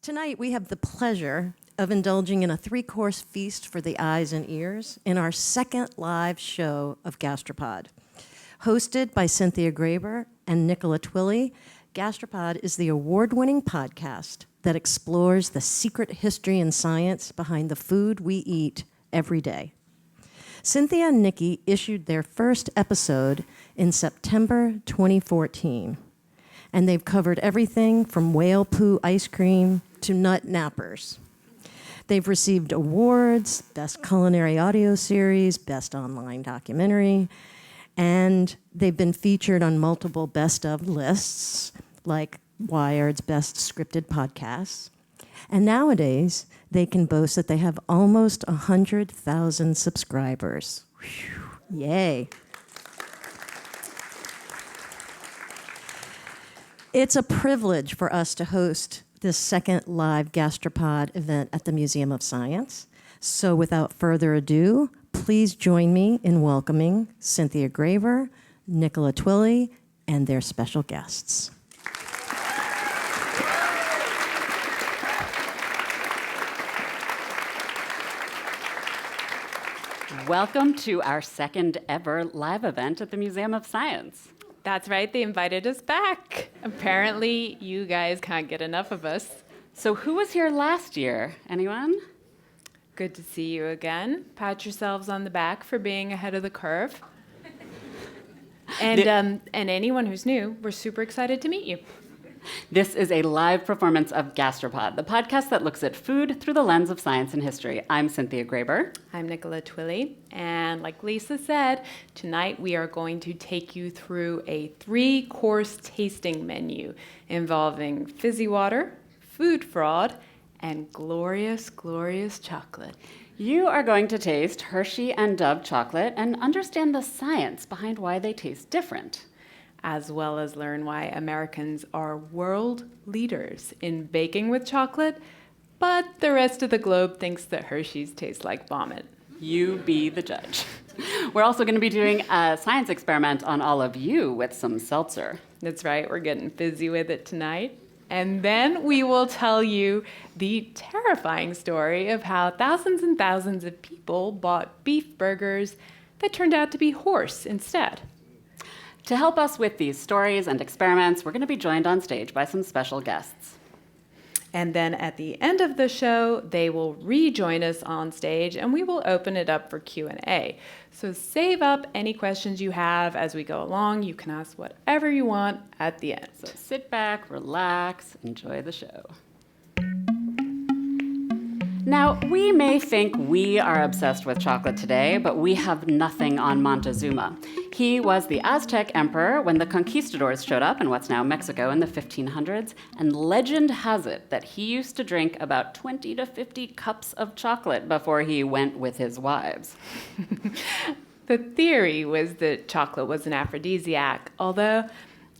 Tonight, we have the pleasure of indulging in a three-course feast for the eyes and ears in our second live show of Gastropod. Hosted by Cynthia Graber and Nicola Twilley, Gastropod is the award-winning podcast that explores the secret history and science behind the food we eat every day. Cynthia and Nikki issued their first episode in September 2014, and they've covered everything from whale poo ice cream to nut nappers. They've received awards, Best Culinary Audio Series, Best Online Documentary, and they've been featured on multiple best of lists, like Wired's Best Scripted Podcasts. And nowadays, they can boast that they have almost 100,000 subscribers. Whew, yay. It's a privilege for us to host this second live Gastropod event at the Museum of Science. So without further ado, please join me in welcoming Cynthia Graber, Nicola Twilley, and their special guests. Welcome to our second ever live event at the Museum of Science. That's right, they invited us back. Apparently, you guys can't get enough of us. So who was here last year? Anyone? Good to see you again. Pat yourselves on the back for being ahead of the curve. And anyone who's new, we're super excited to meet you. This is a live performance of Gastropod, the podcast that looks at food through the lens of science and history. I'm Cynthia Graber. I'm Nicola Twilley, and like Lisa said, tonight we are going to take you through a 3-course tasting menu involving fizzy water, food fraud, and glorious, glorious chocolate. You are going to taste Hershey and Dove chocolate and understand the science behind why they taste different, as well as learn why Americans are world leaders in baking with chocolate, but the rest of the globe thinks that Hershey's taste like vomit. You be the judge. We're also going to be doing a science experiment on all of you with some seltzer. That's right, we're getting fizzy with it tonight. And then we will tell you the terrifying story of how thousands and thousands of people bought beef burgers that turned out to be horse instead. To help us with these stories and experiments, we're going to be joined on stage by some special guests. And then at the end of the show, they will rejoin us on stage and we will open it up for Q&A. So save up any questions you have as we go along. You can ask whatever you want at the end. So sit back, relax, enjoy the show. Now, we may think we are obsessed with chocolate today, but we have nothing on Montezuma. He was the Aztec emperor when the conquistadors showed up in what's now Mexico in the 1500s, and legend has it that he used to drink about 20 to 50 cups of chocolate before he went with his wives. The theory was that chocolate was an aphrodisiac, although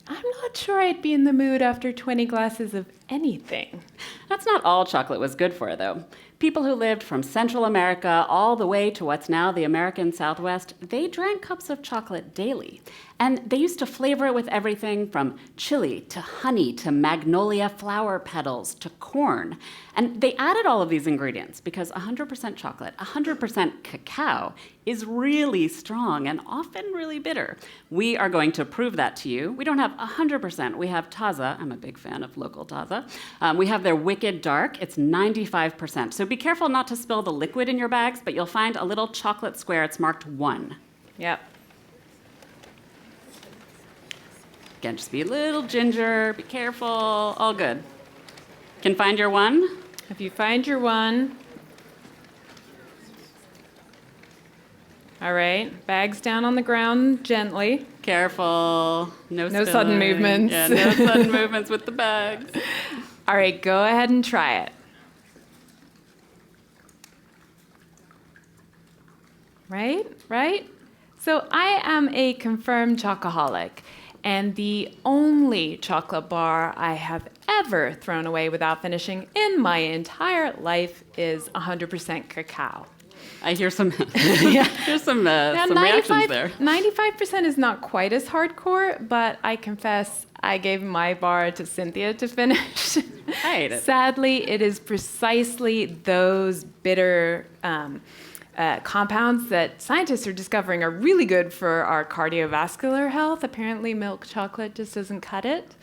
I'm not sure I'd be in the mood after 20 glasses of anything. That's not all chocolate was good for, though. People who lived from Central America all the way to what's now the American Southwest, they drank cups of chocolate daily. And they used to flavor it with everything from chili to honey to magnolia flower petals to corn. And they added all of these ingredients because 100% chocolate, 100% cacao is really strong and often really bitter. We are going to prove that to you. We don't have 100%. We have Taza. I'm a big fan of local Taza. We have their Wicked Dark. It's 95%. So be careful not to spill the liquid in your bags, but you'll find a little chocolate square. It's marked 1. Yep. Again, just be a little ginger, be careful, all good. Can find your 1? If you find your 1, all right, bags down on the ground gently. Careful, no sudden movements. Yeah, no sudden movements with the bags. All right, go ahead and try it. Right? So I am a confirmed chocoholic. And the only chocolate bar I have ever thrown away without finishing in my entire life is 100% cacao. I hear some, here's some reactions there. 95% is not quite as hardcore, but I confess I gave my bar to Cynthia to finish. I ate it. Sadly, it is precisely those bitter compounds that scientists are discovering are really good for our cardiovascular health. Apparently, milk chocolate just doesn't cut it.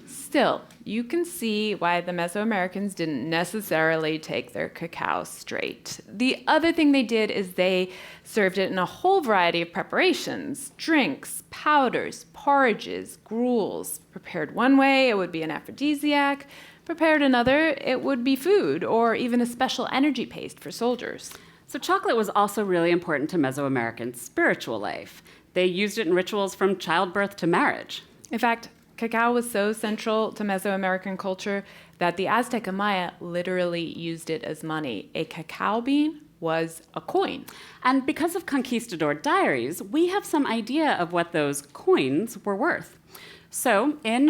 Still, you can see why the Mesoamericans didn't necessarily take their cacao straight. The other thing they did is they served it in a whole variety of preparations: drinks, powders, porridges, gruels. Prepared one way, it would be an aphrodisiac. Prepared another, it would be food, or even a special energy paste for soldiers. So chocolate was also really important to Mesoamerican spiritual life. They used it in rituals from childbirth to marriage. In fact, cacao was so central to Mesoamerican culture that the Aztec and Maya literally used it as money. A cacao bean was a coin. And because of conquistador diaries, we have some idea of what those coins were worth. So, in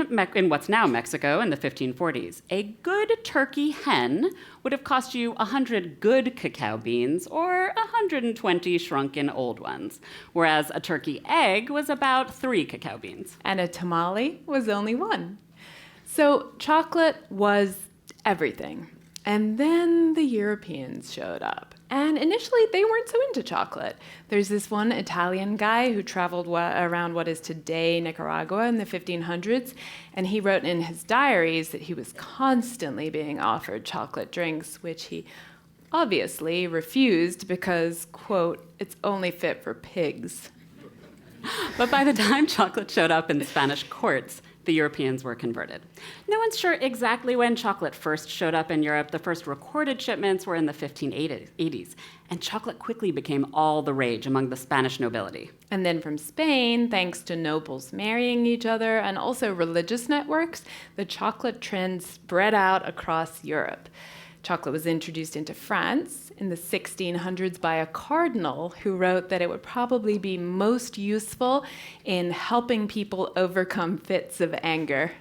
what's now Mexico in the 1540s, a good turkey hen would have cost you 100 good cacao beans or 120 shrunken old ones, whereas a turkey egg was about 3 cacao beans. And a tamale was only 1. So chocolate was everything. And then the Europeans showed up. And initially, they weren't so into chocolate. There's this one Italian guy who traveled around what is today Nicaragua in the 1500s, and he wrote in his diaries that he was constantly being offered chocolate drinks, which he obviously refused because, quote, it's only fit for pigs. But by the time chocolate showed up in Spanish courts, the Europeans were converted. No one's sure exactly when chocolate first showed up in Europe. The first recorded shipments were in the 1580s, and chocolate quickly became all the rage among the Spanish nobility. And then from Spain, thanks to nobles marrying each other and also religious networks, the chocolate trend spread out across Europe. Chocolate was introduced into France in the 1600s by a cardinal who wrote that it would probably be most useful in helping people overcome fits of anger.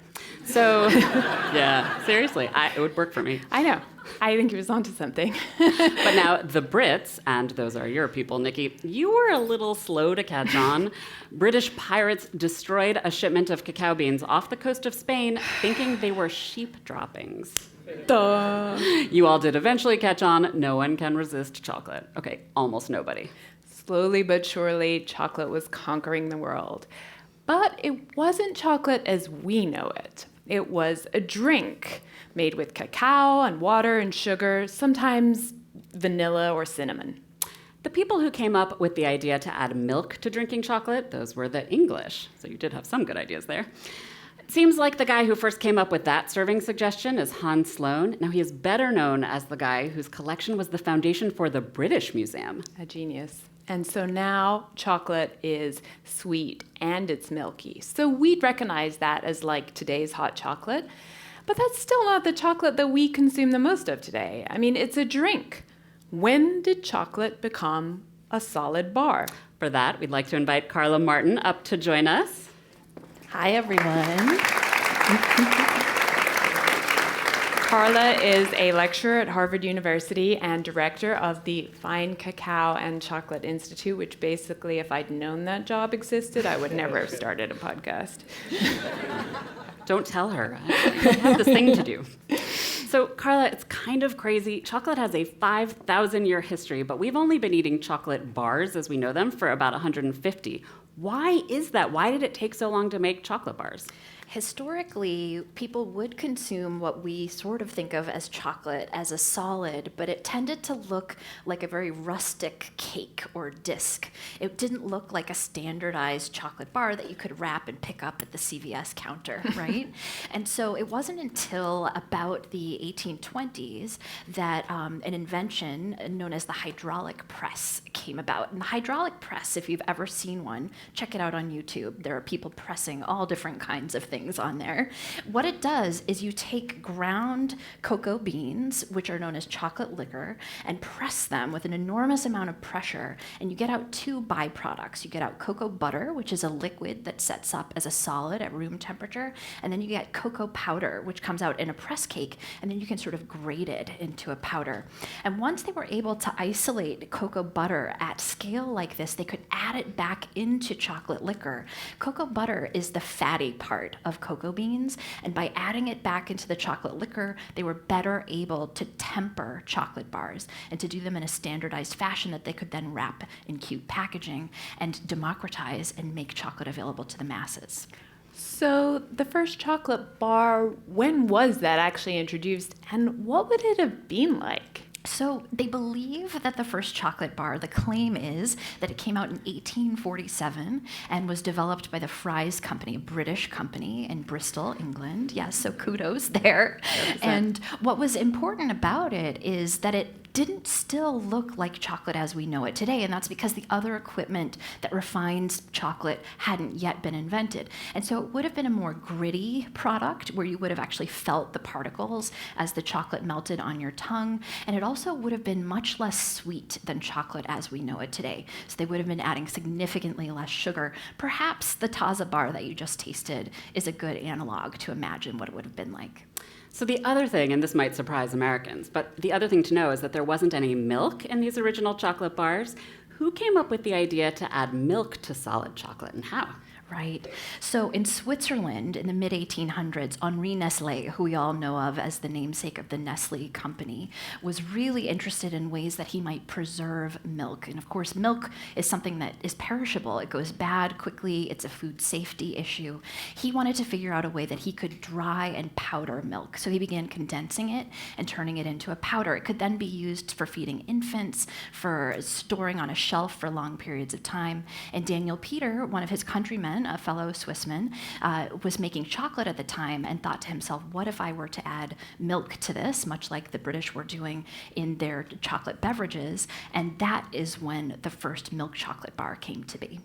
So, yeah, seriously, it would work for me. I know. I think he was onto something. But now the Brits, and those are your people, Nikki, you were a little slow to catch on. British pirates destroyed a shipment of cacao beans off the coast of Spain, thinking they were sheep droppings. Duh. You all did eventually catch on. No one can resist chocolate. Okay, almost nobody. Slowly but surely, chocolate was conquering the world. But it wasn't chocolate as we know it. It was a drink made with cacao and water and sugar, sometimes vanilla or cinnamon. The people who came up with the idea to add milk to drinking chocolate, those were the English. So you did have some good ideas there. It seems like the guy who first came up with that serving suggestion is Hans Sloane. Now, he is better known as the guy whose collection was the foundation for the British Museum. A genius. And so now chocolate is sweet and it's milky. So we'd recognize that as like today's hot chocolate. But that's still not the chocolate that we consume the most of today. I mean, it's a drink. When did chocolate become a solid bar? For that, we'd like to invite Carla Martin up to join us. Hi, everyone. Carla is a lecturer at Harvard University and director of the Fine Cacao and Chocolate Institute, which basically, if I'd known that job existed, I would never have started a podcast. Don't tell her. I have this thing to do. So, Carla, it's kind of crazy. Chocolate has a 5,000-year history, but we've only been eating chocolate bars as we know them for about 150. Why is that? Why did it take so long to make chocolate bars? Historically, people would consume what we sort of think of as chocolate as a solid, but it tended to look like a very rustic cake or disc. It didn't look like a standardized chocolate bar that you could wrap and pick up at the CVS counter, right? And so it wasn't until about the 1820s that an invention known as the hydraulic press came about. And the hydraulic press, if you've ever seen one, check it out on YouTube. There are people pressing all different kinds of things on there. What it does is you take ground cocoa beans, which are known as chocolate liquor, and press them with an enormous amount of pressure, and you get out 2 byproducts. You get out cocoa butter, which is a liquid that sets up as a solid at room temperature, and then you get cocoa powder, which comes out in a press cake, and then you can sort of grate it into a powder. And once they were able to isolate cocoa butter at scale like this, they could add it back into chocolate liquor. Cocoa butter is the fatty part of of cocoa beans, and by adding it back into the chocolate liquor, they were better able to temper chocolate bars and to do them in a standardized fashion that they could then wrap in cute packaging and democratize and make chocolate available to the masses. So the first chocolate bar, when was that actually introduced, and what would it have been like? So they believe that the first chocolate bar, the claim is that it came out in 1847 and was developed by the Fry's Company, a British company in Bristol, England. Yes, so kudos there. 100%. And what was important about it is that it didn't still look like chocolate as we know it today, and that's because the other equipment that refines chocolate hadn't yet been invented. And so it would have been a more gritty product where you would have actually felt the particles as the chocolate melted on your tongue, and it also would have been much less sweet than chocolate as we know it today. So they would have been adding significantly less sugar. Perhaps the Taza bar that you just tasted is a good analog to imagine what it would have been like. So the other thing, and this might surprise Americans, but the other thing to know is that there wasn't any milk in these original chocolate bars. Who came up with the idea to add milk to solid chocolate, and how? Right. So in Switzerland in the mid-1800s, Henri Nestlé, who we all know of as the namesake of the Nestle company, was really interested in ways that he might preserve milk. And of course, milk is something that is perishable. It goes bad quickly. It's a food safety issue. He wanted to figure out a way that he could dry and powder milk. So he began condensing it and turning it into a powder. It could then be used for feeding infants, for storing on a shelf for long periods of time. And Daniel Peter, one of his countrymen, a fellow Swissman, was making chocolate at the time and thought to himself, what if I were to add milk to this, much like the British were doing in their chocolate beverages? And that is when the first milk chocolate bar came to be.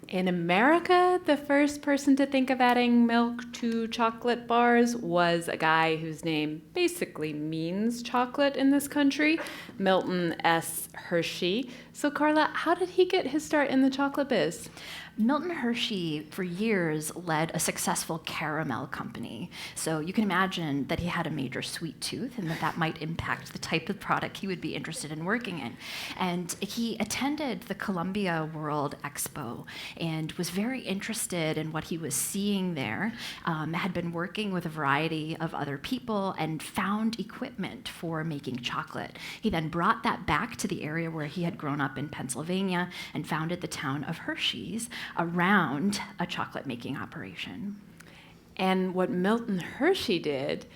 In America, the first person to think of adding milk to chocolate bars was a guy whose name basically means chocolate in this country, Milton S. Hershey. So Carla, how did he get his start in the chocolate biz? Milton Hershey, for years, led a successful caramel company. So you can imagine that he had a major sweet tooth and that might impact the type of product he would be interested in working in. And he attended the Columbia World Expo and was very interested in what he was seeing there, had been working with a variety of other people and found equipment for making chocolate. He then brought that back to the area where he had grown up in Pennsylvania and founded the town of Hershey's around a chocolate making operation. And what Milton Hershey did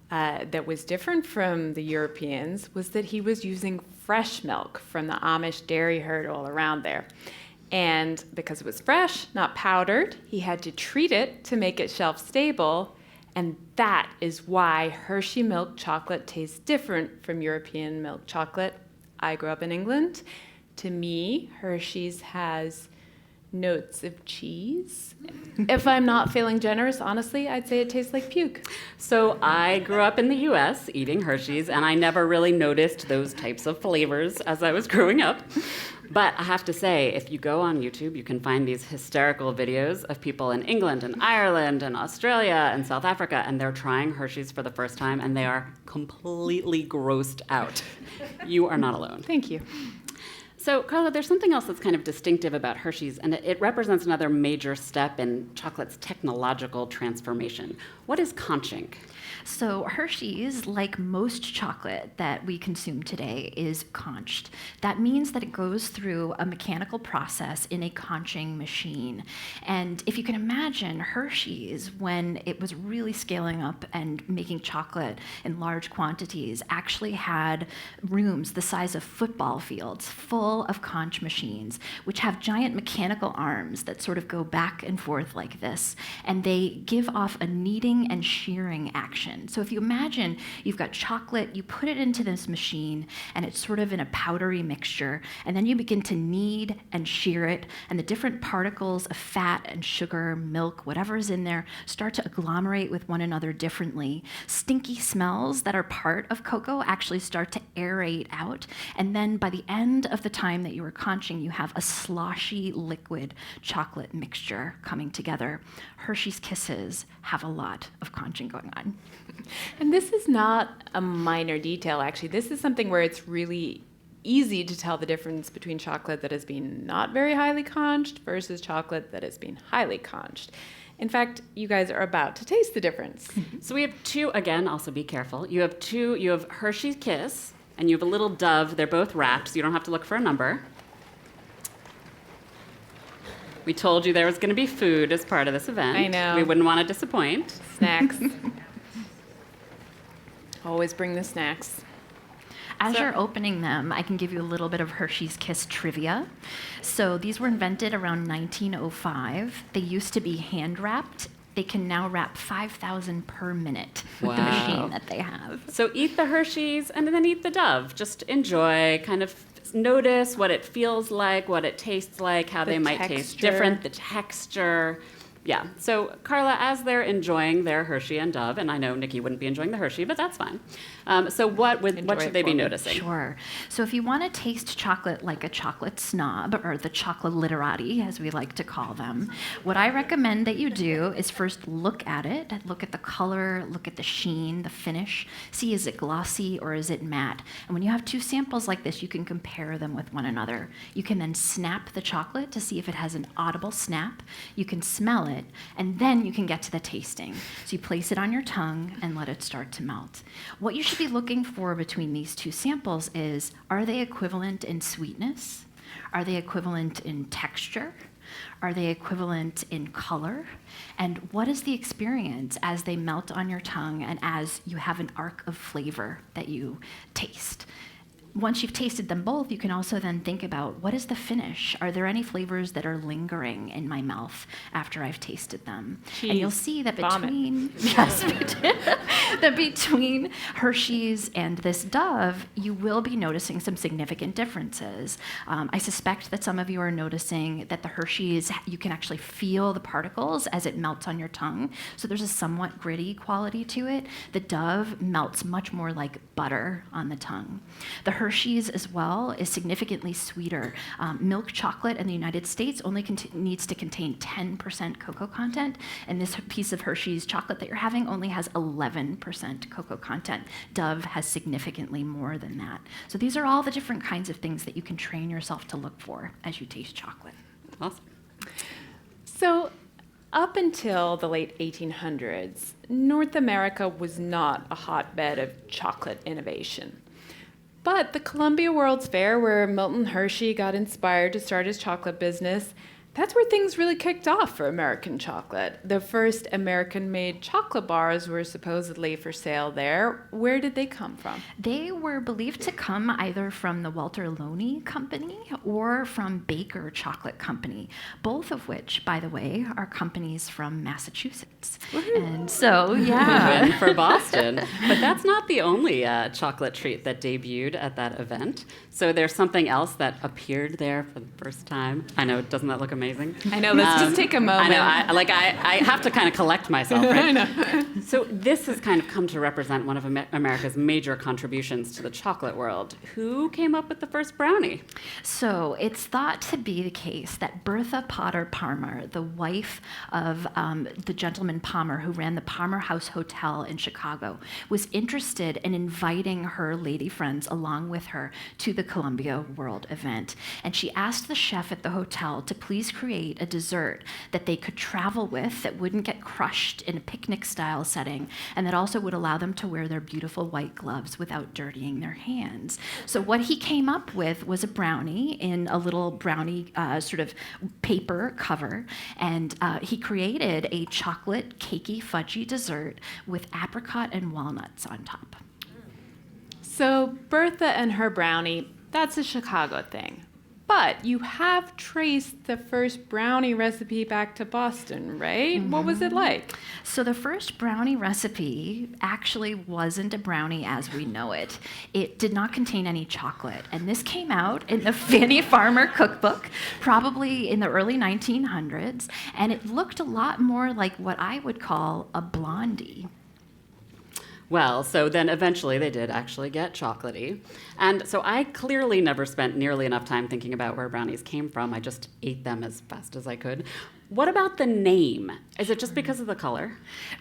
that was different from the Europeans was that he was using fresh milk from the Amish dairy herd all around there. And because it was fresh, not powdered, he had to treat it to make it shelf stable. And that is why Hershey milk chocolate tastes different from European milk chocolate. I grew up in England. To me, Hershey's has notes of cheese. If I'm not feeling generous, honestly, I'd say it tastes like puke. So I grew up in the US eating Hershey's, and I never really noticed those types of flavors as I was growing up. But I have to say, if you go on YouTube, you can find these hysterical videos of people in England and Ireland and Australia and South Africa, and they're trying Hershey's for the first time, and they are completely grossed out. You are not alone. Thank you. So, Carla, there's something else that's kind of distinctive about Hershey's, and it represents another major step in chocolate's technological transformation. What is conching? So Hershey's, like most chocolate that we consume today, is conched. That means that it goes through a mechanical process in a conching machine. And if you can imagine, Hershey's, when it was really scaling up and making chocolate in large quantities, actually had rooms the size of football fields full of conch machines, which have giant mechanical arms that sort of go back and forth like this. And they give off a kneading and shearing action. So if you imagine you've got chocolate, you put it into this machine, and it's sort of in a powdery mixture, and then you begin to knead and shear it, and the different particles of fat and sugar, milk, whatever is in there, start to agglomerate with one another differently. Stinky smells that are part of cocoa actually start to aerate out, and then by the end of the time that you are conching, you have a sloshy liquid chocolate mixture coming together. Hershey's Kisses have a lot of conching going on. And this is not a minor detail, actually. This is something where it's really easy to tell the difference between chocolate that has been not very highly conched versus chocolate that has been highly conched. In fact, you guys are about to taste the difference. So we have two, again, also be careful. You have Hershey's Kiss, and you have a little dove. They're both wrapped, so you don't have to look for a number. We told you there was going to be food as part of this event. I know. We wouldn't want to disappoint. Snacks. Always bring the snacks. As you're opening them, I can give you a little bit of Hershey's Kiss trivia. So these were invented around 1905. They used to be hand wrapped. They can now wrap 5,000 per minute with the Wow. machine that they have. So eat the Hershey's and then eat the Dove. Just enjoy, kind of notice what it feels like, what it tastes like, how The they might taste texture. different, the texture. Yeah. So Carla, as they're enjoying their Hershey and Dove, and I know Nikki wouldn't be enjoying the Hershey, but that's fine. So what Enjoy should it they for be me. noticing? Sure. So if you want to taste chocolate like a chocolate snob, or the chocolate literati, as we like to call them, what I recommend that you do is first look at it, look at the color, look at the sheen, the finish, see is it glossy or is it matte. And when you have two samples like this, you can compare them with one another. You can then snap the chocolate to see if it has an audible snap. You can smell it, and then you can get to the tasting. So you place it on your tongue and let it start to melt. What you should be looking for between these two samples is, are they equivalent in sweetness? Are they equivalent in texture? Are they equivalent in color? And what is the experience as they melt on your tongue and as you have an arc of flavor that you taste? Once you've tasted them both, you can also then think about, what is the finish? Are there any flavors that are lingering in my mouth after I've tasted them? And you'll Cheese, see that vomit. between that between Hershey's and this Dove, you will be noticing some significant differences. I suspect that some of you are noticing that the Hershey's, you can actually feel the particles as it melts on your tongue. So there's a somewhat gritty quality to it. The Dove melts much more like butter on the tongue. The Hershey's as well is significantly sweeter. Milk chocolate in the United States only needs to contain 10% cocoa content, and this piece of Hershey's chocolate that you're having only has 11% cocoa content. Dove has significantly more than that. So these are all the different kinds of things that you can train yourself to look for as you taste chocolate. Awesome. So, up until the late 1800s, North America was not a hotbed of chocolate innovation. But the Columbia World's Fair, where Milton Hershey got inspired to start his chocolate business, that's where things really kicked off for American chocolate. The first American-made chocolate bars were supposedly for sale there. Where did they come from? They were believed to come either from the Walter Loney Company or from Baker Chocolate Company, both of which, by the way, are companies from Massachusetts. And so, yeah. Win for Boston. But that's not the only chocolate treat that debuted at that event. So there's something else that appeared there for the first time. I know, doesn't that look amazing? I know, let's just take a moment. I know, I have to kind of collect myself, right? I know. So this has kind of come to represent one of America's major contributions to the chocolate world. Who came up with the first brownie? So it's thought to be the case that Bertha Potter Palmer, the wife of the gentleman Palmer who ran the Palmer House Hotel in Chicago, was interested in inviting her lady friends along with her to the Columbia World event. And she asked the chef at the hotel to please create a dessert that they could travel with that wouldn't get crushed in a picnic-style setting, and that also would allow them to wear their beautiful white gloves without dirtying their hands. So what he came up with was a brownie in a little brownie sort of paper cover, and he created a chocolate cakey fudgy dessert with apricot and walnuts on top. So Bertha and her brownie, that's a Chicago thing. But you have traced the first brownie recipe back to Boston, right? Mm-hmm. What was it like? So the first brownie recipe actually wasn't a brownie as we know it. It did not contain any chocolate. And this came out in the Fannie Farmer cookbook, probably in the early 1900s. And it looked a lot more like what I would call a blondie. Well, so then eventually they did actually get chocolatey. And so I clearly never spent nearly enough time thinking about where brownies came from. I just ate them as fast as I could. What about the name? Is it just because of the color?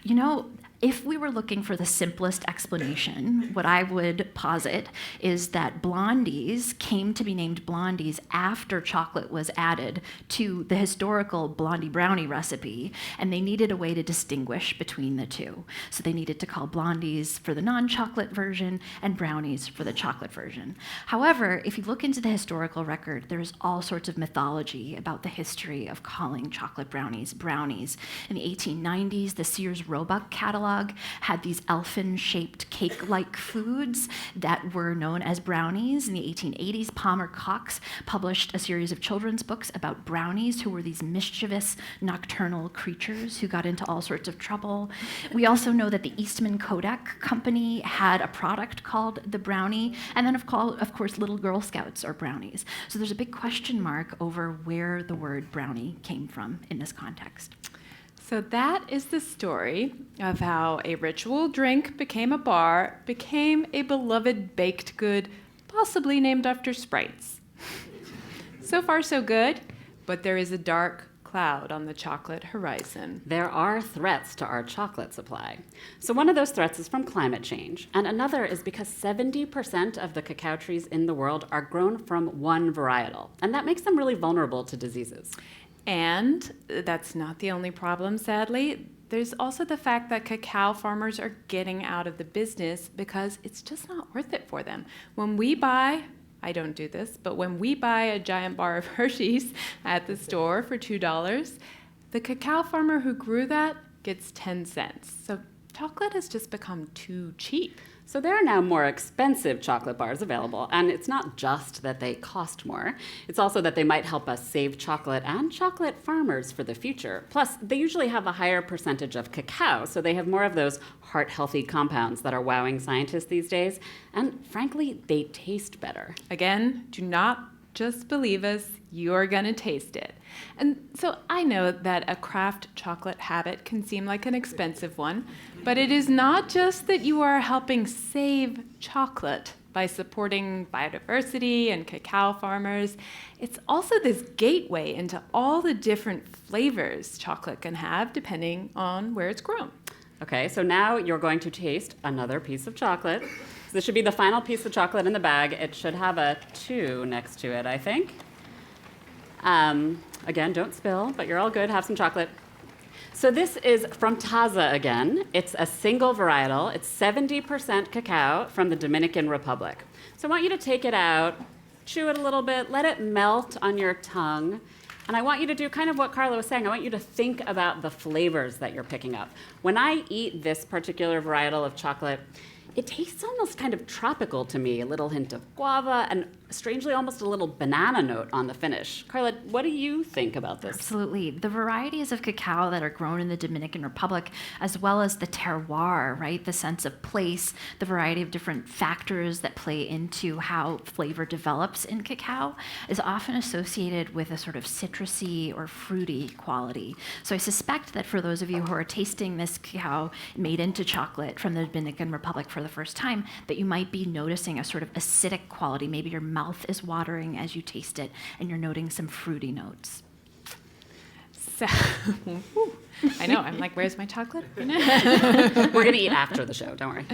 You know, If we were looking for the simplest explanation, what I would posit is that blondies came to be named blondies after chocolate was added to the historical blondie brownie recipe, and they needed a way to distinguish between the two. So they needed to call blondies for the non-chocolate version and brownies for the chocolate version. However, if you look into the historical record, there's all sorts of mythology about the history of calling chocolate brownies brownies. In the 1890s, the Sears Roebuck catalog had these elfin-shaped cake-like foods that were known as brownies. In the 1880s, Palmer Cox published a series of children's books about brownies, who were these mischievous nocturnal creatures who got into all sorts of trouble. We also know that the Eastman Kodak Company had a product called the brownie, and then of course little Girl Scouts are brownies. So there's a big question mark over where the word brownie came from in this context. So that is the story of how a ritual drink became a bar, became a beloved baked good, possibly named after sprites. So far, so good, but there is a dark cloud on the chocolate horizon. There are threats to our chocolate supply. So one of those threats is from climate change, and another is because 70% of the cacao trees in the world are grown from one varietal, and that makes them really vulnerable to diseases. And that's not the only problem, sadly. There's also the fact that cacao farmers are getting out of the business because it's just not worth it for them. When we buy, I don't do this, but when we buy a giant bar of Hershey's at the store for $2, the cacao farmer who grew that gets 10 cents. So chocolate has just become too cheap. So there are now more expensive chocolate bars available, and it's not just that they cost more, it's also that they might help us save chocolate and chocolate farmers for the future. Plus, they usually have a higher percentage of cacao, so they have more of those heart-healthy compounds that are wowing scientists these days, and frankly, they taste better. Again, do not just believe us, you're gonna taste it. And so I know that a craft chocolate habit can seem like an expensive one, but it is not just that you are helping save chocolate by supporting biodiversity and cacao farmers. It's also this gateway into all the different flavors chocolate can have depending on where it's grown. Okay, so now you're going to taste another piece of chocolate. So this should be the final piece of chocolate in the bag. It should have a 2 next to it, I think. Again, don't spill, but you're all good. Have some chocolate. So this is from Taza again. It's a single varietal. It's 70% cacao from the Dominican Republic. So I want you to take it out, chew it a little bit, let it melt on your tongue. And I want you to do kind of what Carla was saying. I want you to think about the flavors that you're picking up. When I eat this particular varietal of chocolate, it tastes almost kind of tropical to me, a little hint of guava and strangely almost a little banana note on the finish. Carla, what do you think about this? Absolutely. The varieties of cacao that are grown in the Dominican Republic, as well as the terroir, right, the sense of place, the variety of different factors that play into how flavor develops in cacao, is often associated with a sort of citrusy or fruity quality. So I suspect that for those of you who are tasting this cacao made into chocolate from the Dominican Republic for the first time, that you might be noticing a sort of acidic quality. Maybe your mouth is watering as you taste it, and you're noting some fruity notes. So, I know, I'm like, where's my chocolate? We're going to eat after the show, don't worry.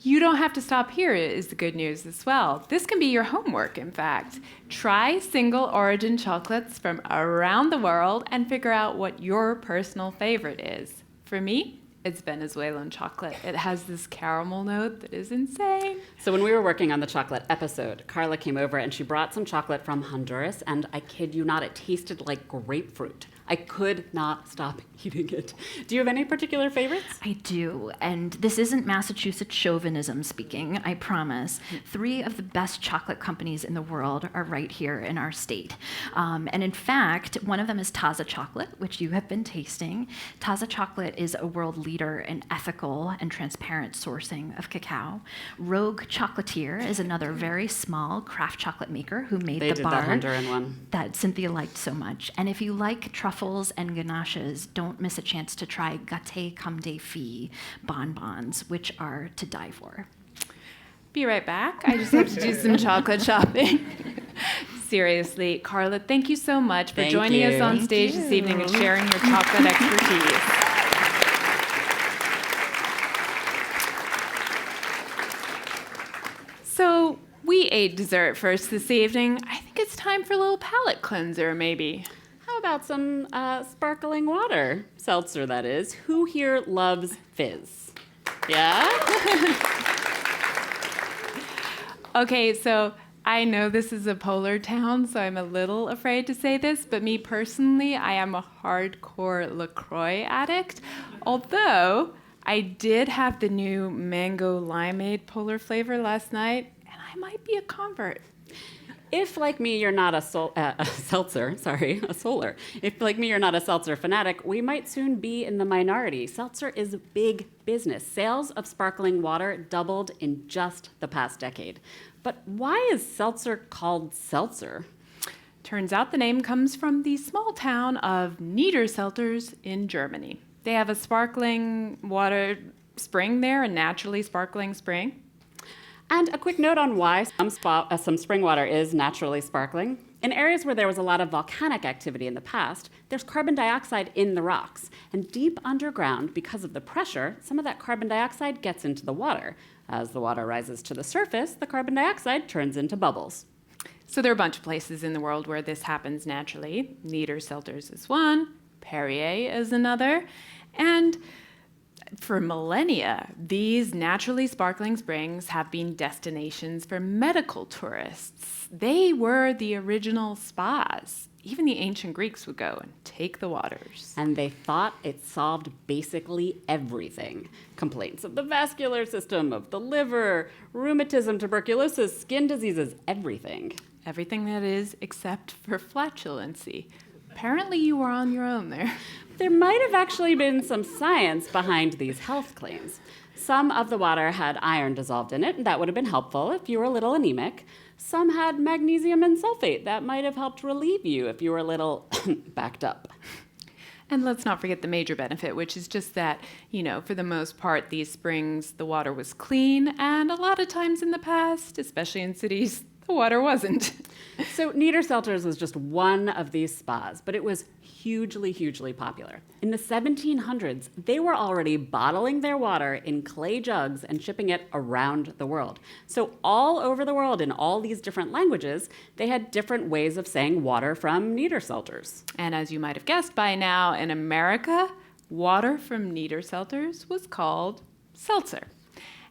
You don't have to stop here, is the good news as well. This can be your homework, in fact. Try single origin chocolates from around the world and figure out what your personal favorite is. For me, it's Venezuelan chocolate. It has this caramel note that is insane. So when we were working on the chocolate episode, Carla came over and she brought some chocolate from Honduras, and I kid you not, it tasted like grapefruit. I could not stop eating it. Do you have any particular favorites? I do, and this isn't Massachusetts chauvinism speaking, I promise. 3 of the best chocolate companies in the world are right here in our state. And in fact, one of them is Taza Chocolate, which you have been tasting. Taza Chocolate is a world leader in ethical and transparent sourcing of cacao. Rogue Chocolatier is another very small craft chocolate maker who made They the did bar that Honduran one that Cynthia liked so much. And if you like truffles and ganaches, don't miss a chance to try Gâté comme des filles bonbons, which are to die for. Be right back. I just have to do some chocolate shopping. Seriously, Carla, thank you so much for Thank joining us you. on stage this evening and sharing your chocolate expertise. We ate dessert first this evening. I think it's time for a little palate cleanser, maybe. How about some sparkling water? Seltzer, that is. Who here loves fizz? Yeah? Okay, so I know this is a polar town, so I'm a little afraid to say this, but me personally, I am a hardcore LaCroix addict. Although I did have the new mango limeade polar flavor last night, and I might be a convert. If, like me, you're not a seltzer fanatic, we might soon be in the minority. Seltzer is big business. Sales of sparkling water doubled in just the past decade. But why is seltzer called seltzer? Turns out the name comes from the small town of Niederselters in Germany. They have a sparkling water spring there, a naturally sparkling spring. And a quick note on why some spring water is naturally sparkling. In areas where there was a lot of volcanic activity in the past, there's carbon dioxide in the rocks. And deep underground, because of the pressure, some of that carbon dioxide gets into the water. As the water rises to the surface, the carbon dioxide turns into bubbles. So there are a bunch of places in the world where this happens naturally. Niederselters is one, Perrier is another, and for millennia, these naturally sparkling springs have been destinations for medical tourists. They were the original spas. Even the ancient Greeks would go and take the waters. And they thought it solved basically everything. Complaints of the vascular system, of the liver, rheumatism, tuberculosis, skin diseases, everything. Everything that is except for flatulency. Apparently you were on your own there. There might have actually been some science behind these health claims. Some of the water had iron dissolved in it, and that would have been helpful if you were a little anemic. Some had magnesium and sulfate. That might have helped relieve you if you were a little backed up. And let's not forget the major benefit, which is just that, for the most part, these springs, the water was clean, and a lot of times in the past, especially in cities, the water wasn't. So Niederselters was just one of these spas, but it was hugely, hugely popular. In the 1700s, they were already bottling their water in clay jugs and shipping it around the world. So all over the world, in all these different languages, they had different ways of saying water from Niederselters. And as you might have guessed by now, in America, water from Niederselters was called seltzer.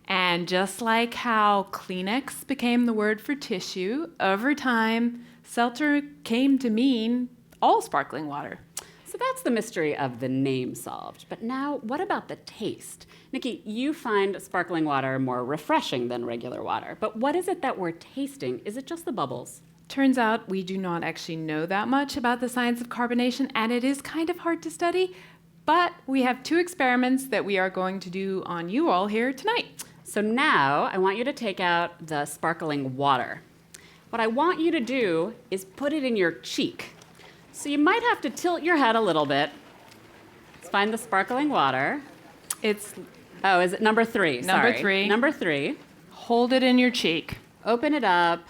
And just like how Kleenex became the word for tissue, over time, seltzer came to mean all sparkling water. So that's the mystery of the name solved. But now, what about the taste? Nikki, you find sparkling water more refreshing than regular water. But what is it that we're tasting? Is it just the bubbles? Turns out we do not actually know that much about the science of carbonation, and it is kind of hard to study. But we have 2 experiments that we are going to do on you all here tonight. So now I want you to take out the sparkling water. What I want you to do is put it in your cheek. So you might have to tilt your head a little bit. Let's find the sparkling water. It's Oh, is it number 3? Number Sorry. 3. Number 3. hold it in your cheek. Open it up.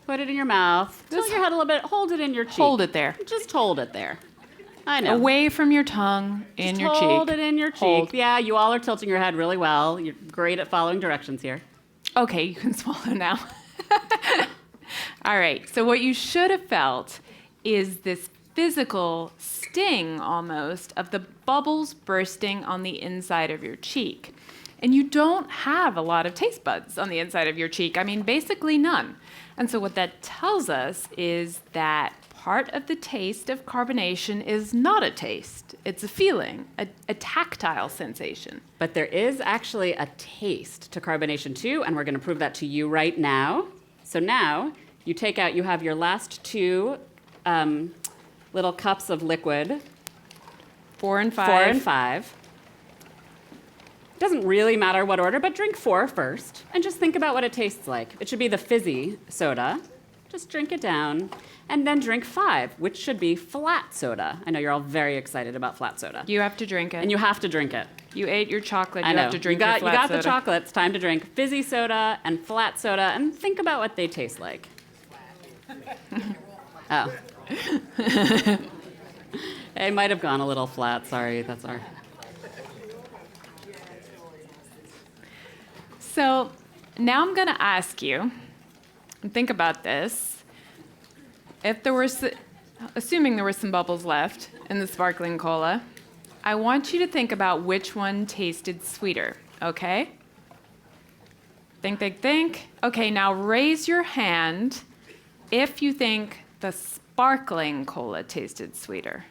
Put it in your mouth. Tilt your head a little bit. Hold it in your cheek. Hold it there. Just hold it there. I know. Away from your tongue, in Just your cheek. hold it in your cheek. Hold. Yeah, you all are tilting your head really well. You're great at following directions here. Okay, you can swallow now. All right, so what you should have felt is this physical sting almost of the bubbles bursting on the inside of your cheek. And you don't have a lot of taste buds on the inside of your cheek. I mean, basically none. And so what that tells us is that part of the taste of carbonation is not a taste. It's a feeling, a tactile sensation. But there is actually a taste to carbonation too, and we're going to prove that to you right now. So now you have your last 2 little cups of liquid. 4 and 5. 4 and 5. It doesn't really matter what order, but drink 4 first, and just think about what it tastes like. It should be the fizzy soda. Just drink it down, and then drink 5, which should be flat soda. I know you're all very excited about flat soda. You have to drink it. And you have to drink it. You ate your chocolate. I You know. have to drink you your flat got soda. the chocolate. It's time to drink fizzy soda and flat soda, and think about what they taste like. Oh. It might have gone a little flat. Sorry, that's our... So now I'm going to ask you, and think about this, if there were, assuming there were some bubbles left in the sparkling cola, I want you to think about which one tasted sweeter, okay? Think, think, think. Okay, now raise your hand if you think the sparkling cola tasted sweeter.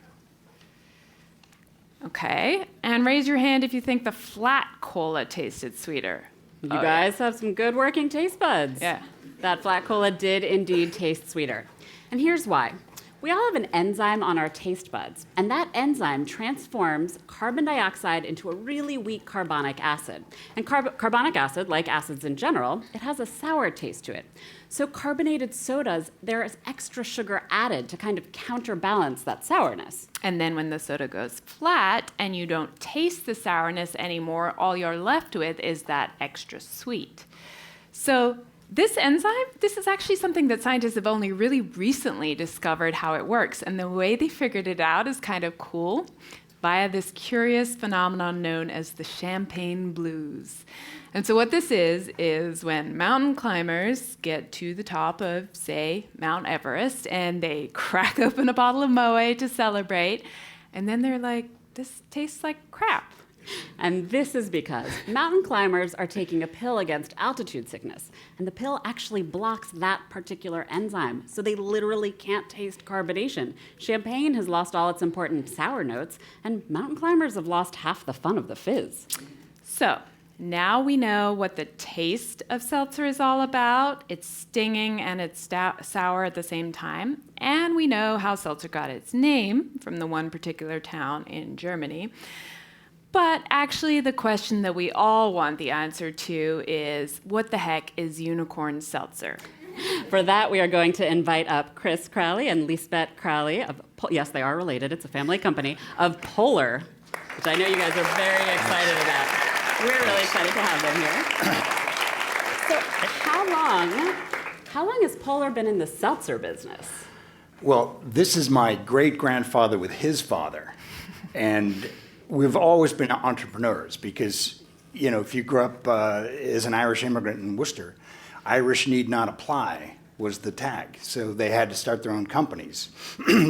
Okay, and raise your hand if you think the flat cola tasted sweeter. You guys have some good working taste buds. Yeah. That flat cola did indeed taste sweeter. And here's why. We all have an enzyme on our taste buds, and that enzyme transforms carbon dioxide into a really weak carbonic acid. And carbonic acid, like acids in general, it has a sour taste to it. So carbonated sodas, there is extra sugar added to kind of counterbalance that sourness. And then when the soda goes flat and you don't taste the sourness anymore, all you're left with is that extra sweet. So this enzyme, this is actually something that scientists have only really recently discovered how it works. And the way they figured it out is kind of cool via this curious phenomenon known as the champagne blues. And so what this is when mountain climbers get to the top of, say, Mount Everest, and they crack open a bottle of Moët to celebrate, and then they're like, this tastes like crap. And this is because mountain climbers are taking a pill against altitude sickness, and the pill actually blocks that particular enzyme, so they literally can't taste carbonation. Champagne has lost all its important sour notes, and mountain climbers have lost half the fun of the fizz. So now we know what the taste of seltzer is all about. It's stinging and it's sour at the same time. And we know how seltzer got its name from the one particular town in Germany. But actually, the question that we all want the answer to is, what the heck is unicorn seltzer? For that, we are going to invite up Chris Crowley and Lisbeth Crowley of, yes, they are related, it's a family company, of Polar, which I know you guys are very excited about. We're really excited to have them here. So how long has Polar been in the seltzer business? Well, this is my great-grandfather with his father. And we've always been entrepreneurs because, you know, if you grew up as an Irish immigrant in Worcester, Irish need not apply was the tag. So they had to start their own companies.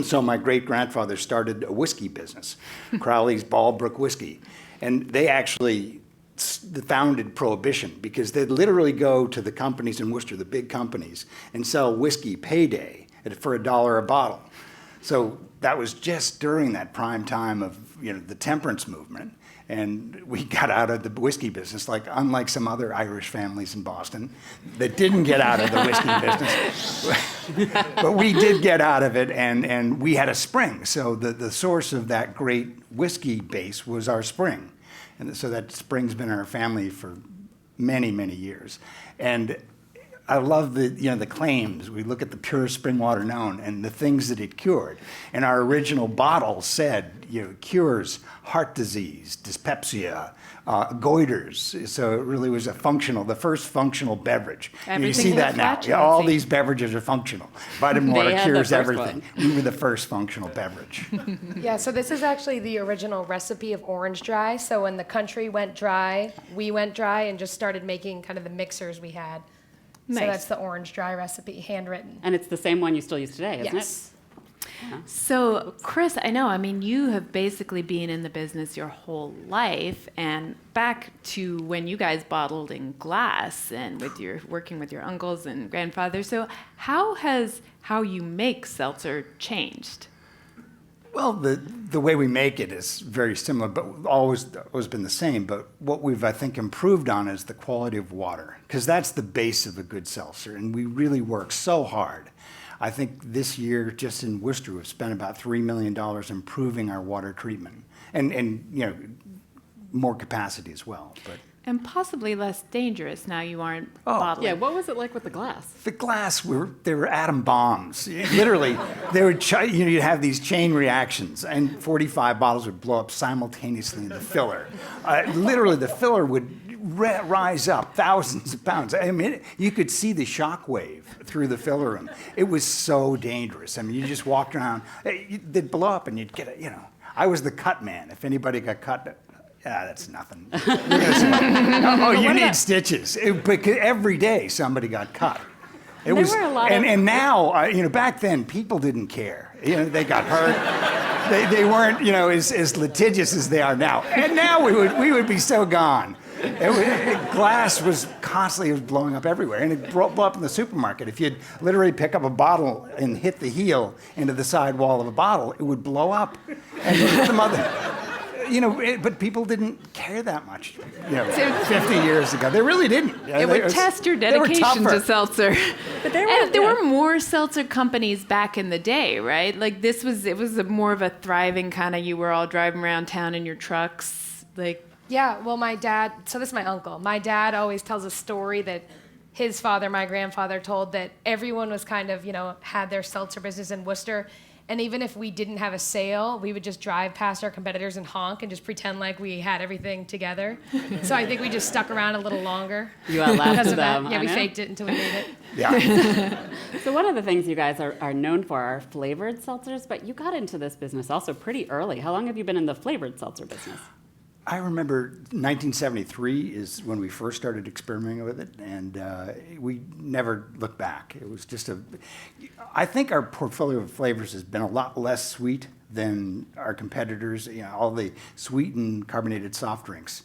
So my great-grandfather started a whiskey business, Crowley's Ballbrook Whiskey. And they actually founded Prohibition because they'd literally go to the companies in Worcester, the big companies, and sell whiskey payday for $1 a bottle. So that was just during that prime time of, you know, the temperance movement. And we got out of the whiskey business, like unlike some other Irish families in Boston that didn't get out of the whiskey business. But we did get out of it, and we had a spring. So the source of that great whiskey base was our spring. And so that spring's been in our family for many, many years. And I love the claims. We look at the purest spring water known and the things that it cured. And our original bottle said, cures heart disease, dyspepsia, goiters. So it really was the first functional beverage. And you see that now. Yeah, all these beverages are functional. Vitamin water cures everything. We were the first functional beverage. Yeah, so this is actually the original recipe of orange dry. So when the country went dry, we went dry and just started making kind of the mixers we had. Nice. So that's the orange dry recipe, handwritten. And it's the same one you still use today, isn't Yes. it? Yeah. So, Chris, I mean, you have basically been in the business your whole life, and back to when you guys bottled in glass and working with your uncles and grandfathers. So how has how you make seltzer changed? Well, the way we make it is very similar, but always been the same. But what we've, I think, improved on is the quality of water, because that's the base of a good seltzer, and we really work so hard. I think this year, just in Worcester, we've spent about $3 million improving our water treatment, and more capacity as well. But And possibly less dangerous now you aren't bottling. Yeah, what was it like with the glass? the glass, they were atom bombs. Literally, they would you'd have these chain reactions, and 45 bottles would blow up simultaneously in the filler. Literally, the filler would rise up thousands of pounds. I mean, you could see the shock wave through the filler room. It was so dangerous. I mean, you just walked around, they'd blow up, and you'd get I was the cut man. If anybody got cut That's nothing. You're gonna say, oh, you need stitches. Because every day somebody got cut. It There were a lot of- and now, back then people didn't care. They got hurt. They weren't, as litigious as they are now. And now we would be so gone. Glass was constantly blowing up everywhere, and it blew up in the supermarket. If you'd literally pick up a bottle and hit the heel into the side wall of a bottle, it would blow up. And the mother, but people didn't care that much. 50 years ago, they really didn't. It would test your they were dedication to tougher. seltzer. But There were more seltzer companies back in the day, right? Like it was more of a thriving kind of, you were all driving around town in your trucks, like. Yeah, well, so this is my uncle. My dad always tells a story that his father, my grandfather, told that everyone was kind of, had their seltzer business in Worcester. And even if we didn't have a sale, we would just drive past our competitors and honk and just pretend like we had everything together. So I think we just stuck around a little longer. You outlasted because of them. that. Yeah, I we know. faked it until we made it. Yeah. So one of the things you guys are known for are flavored seltzers, but you got into this business also pretty early. How long have you been in the flavored seltzer business? I remember 1973 is when we first started experimenting with it, and we never looked back. It was just I think our portfolio of flavors has been a lot less sweet than our competitors. All the sweetened carbonated soft drinks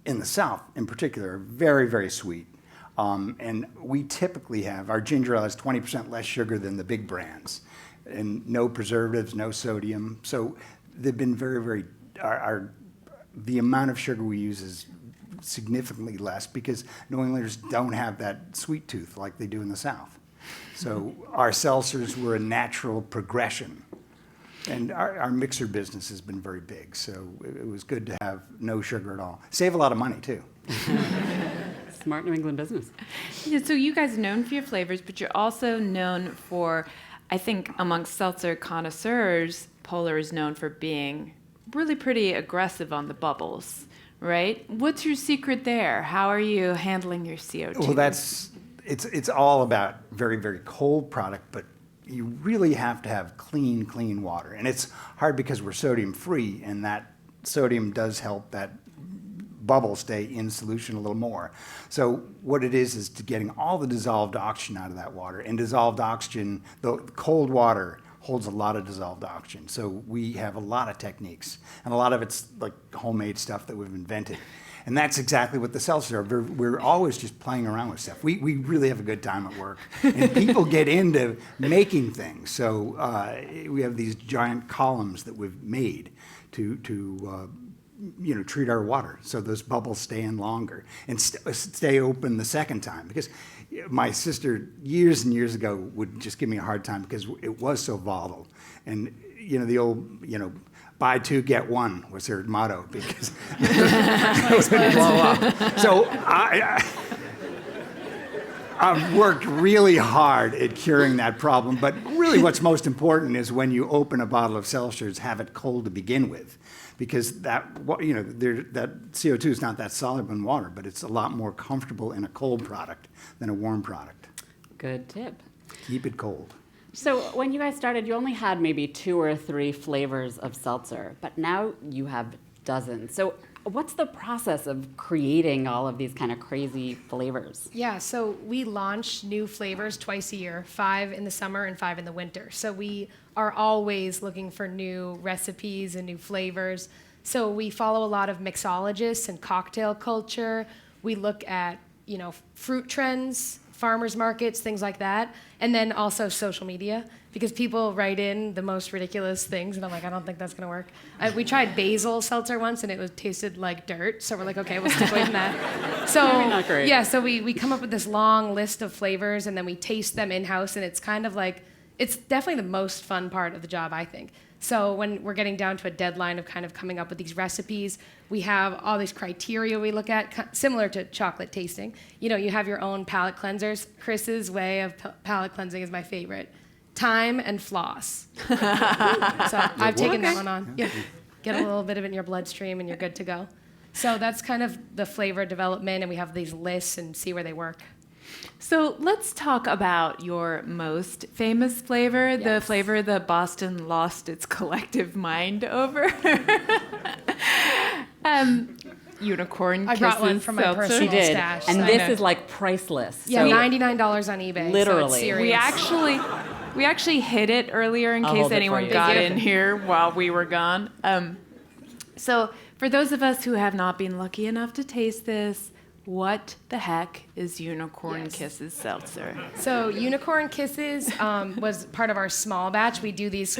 in the South in particular are very, very sweet. And we typically have, our ginger ale has 20% less sugar than the big brands, and no preservatives, no sodium. So they've been very, very, the amount of sugar we use is significantly less because New Englanders don't have that sweet tooth like they do in the South. So our seltzers were a natural progression. And our mixer business has been very big, so it was good to have no sugar at all. Save a lot of money, too. Smart New England business. Yeah, so you guys are known for your flavors, but you're also known for, I think, amongst seltzer connoisseurs, Polar is known for being really pretty aggressive on the bubbles, right? What's your secret there? How are you handling your CO2? Well, it's all about very, very cold product, but you really have to have clean water. And it's hard because we're sodium free, and that sodium does help that bubble stay in solution a little more. So what it is to getting all the dissolved oxygen out of that water. And dissolved oxygen, the cold water holds a lot of dissolved oxygen. So we have a lot of techniques, and a lot of it's like homemade stuff that we've invented. And that's exactly what the seltzers are. We're always just playing around with stuff. We really have a good time at work. And people get into making things. So we have these giant columns that we've made to treat our water so those bubbles stay in longer and stay open the second time. Because my sister, years and years ago, would just give me a hard time because it was so volatile. And, the old, buy two, get one was her motto because it would blow up. So I've worked really hard at curing that problem. But really what's most important is when you open a bottle of seltzers, have it cold to begin with. Because that CO2 is not that soluble in water, but it's a lot more comfortable in a cold product than a warm product. Good tip. Keep it cold. So when you guys started, you only had maybe 2 or 3 flavors of seltzer, but now you have dozens. So what's the process of creating all of these kind of crazy flavors? Yeah, so we launch new flavors twice a year, 5 in the summer and 5 in the winter. So we are always looking for new recipes and new flavors. So we follow a lot of mixologists and cocktail culture. We look at, fruit trends, farmers markets, things like that. And then also social media, because people write in the most ridiculous things, and I'm like, I don't think that's gonna work. We tried basil seltzer once, and it tasted like dirt, so we're like, okay, we'll stick away from that. So, Maybe not great. yeah, so we come up with this long list of flavors, and then we taste them in-house, and it's kind of like, it's definitely the most fun part of the job, I think. So when we're getting down to a deadline of kind of coming up with these recipes, we have all these criteria we look at, similar to chocolate tasting. You have your own palate cleansers. Chris's way of palate cleansing is my favorite. Time and floss. So I've taken that one on. Yeah. Get a little bit of it in your bloodstream and you're good to go. So that's kind of the flavor development, and we have these lists and see where they work. So let's talk about your most famous flavor, the Yes. flavor that Boston lost its collective mind over. Unicorn I kisses. brought one from my seltzer. personal She did. stash. And I this know. is like priceless. Yeah, So- $99 on eBay. So it's Literally. serious. We actually hid it earlier in I'll case hold it for anyone you. got Thank you. in here while we were gone. So for those of us who have not been lucky enough to taste this, what the heck is Unicorn Yes. Kisses seltzer? So Unicorn Kisses was part of our small batch. We do these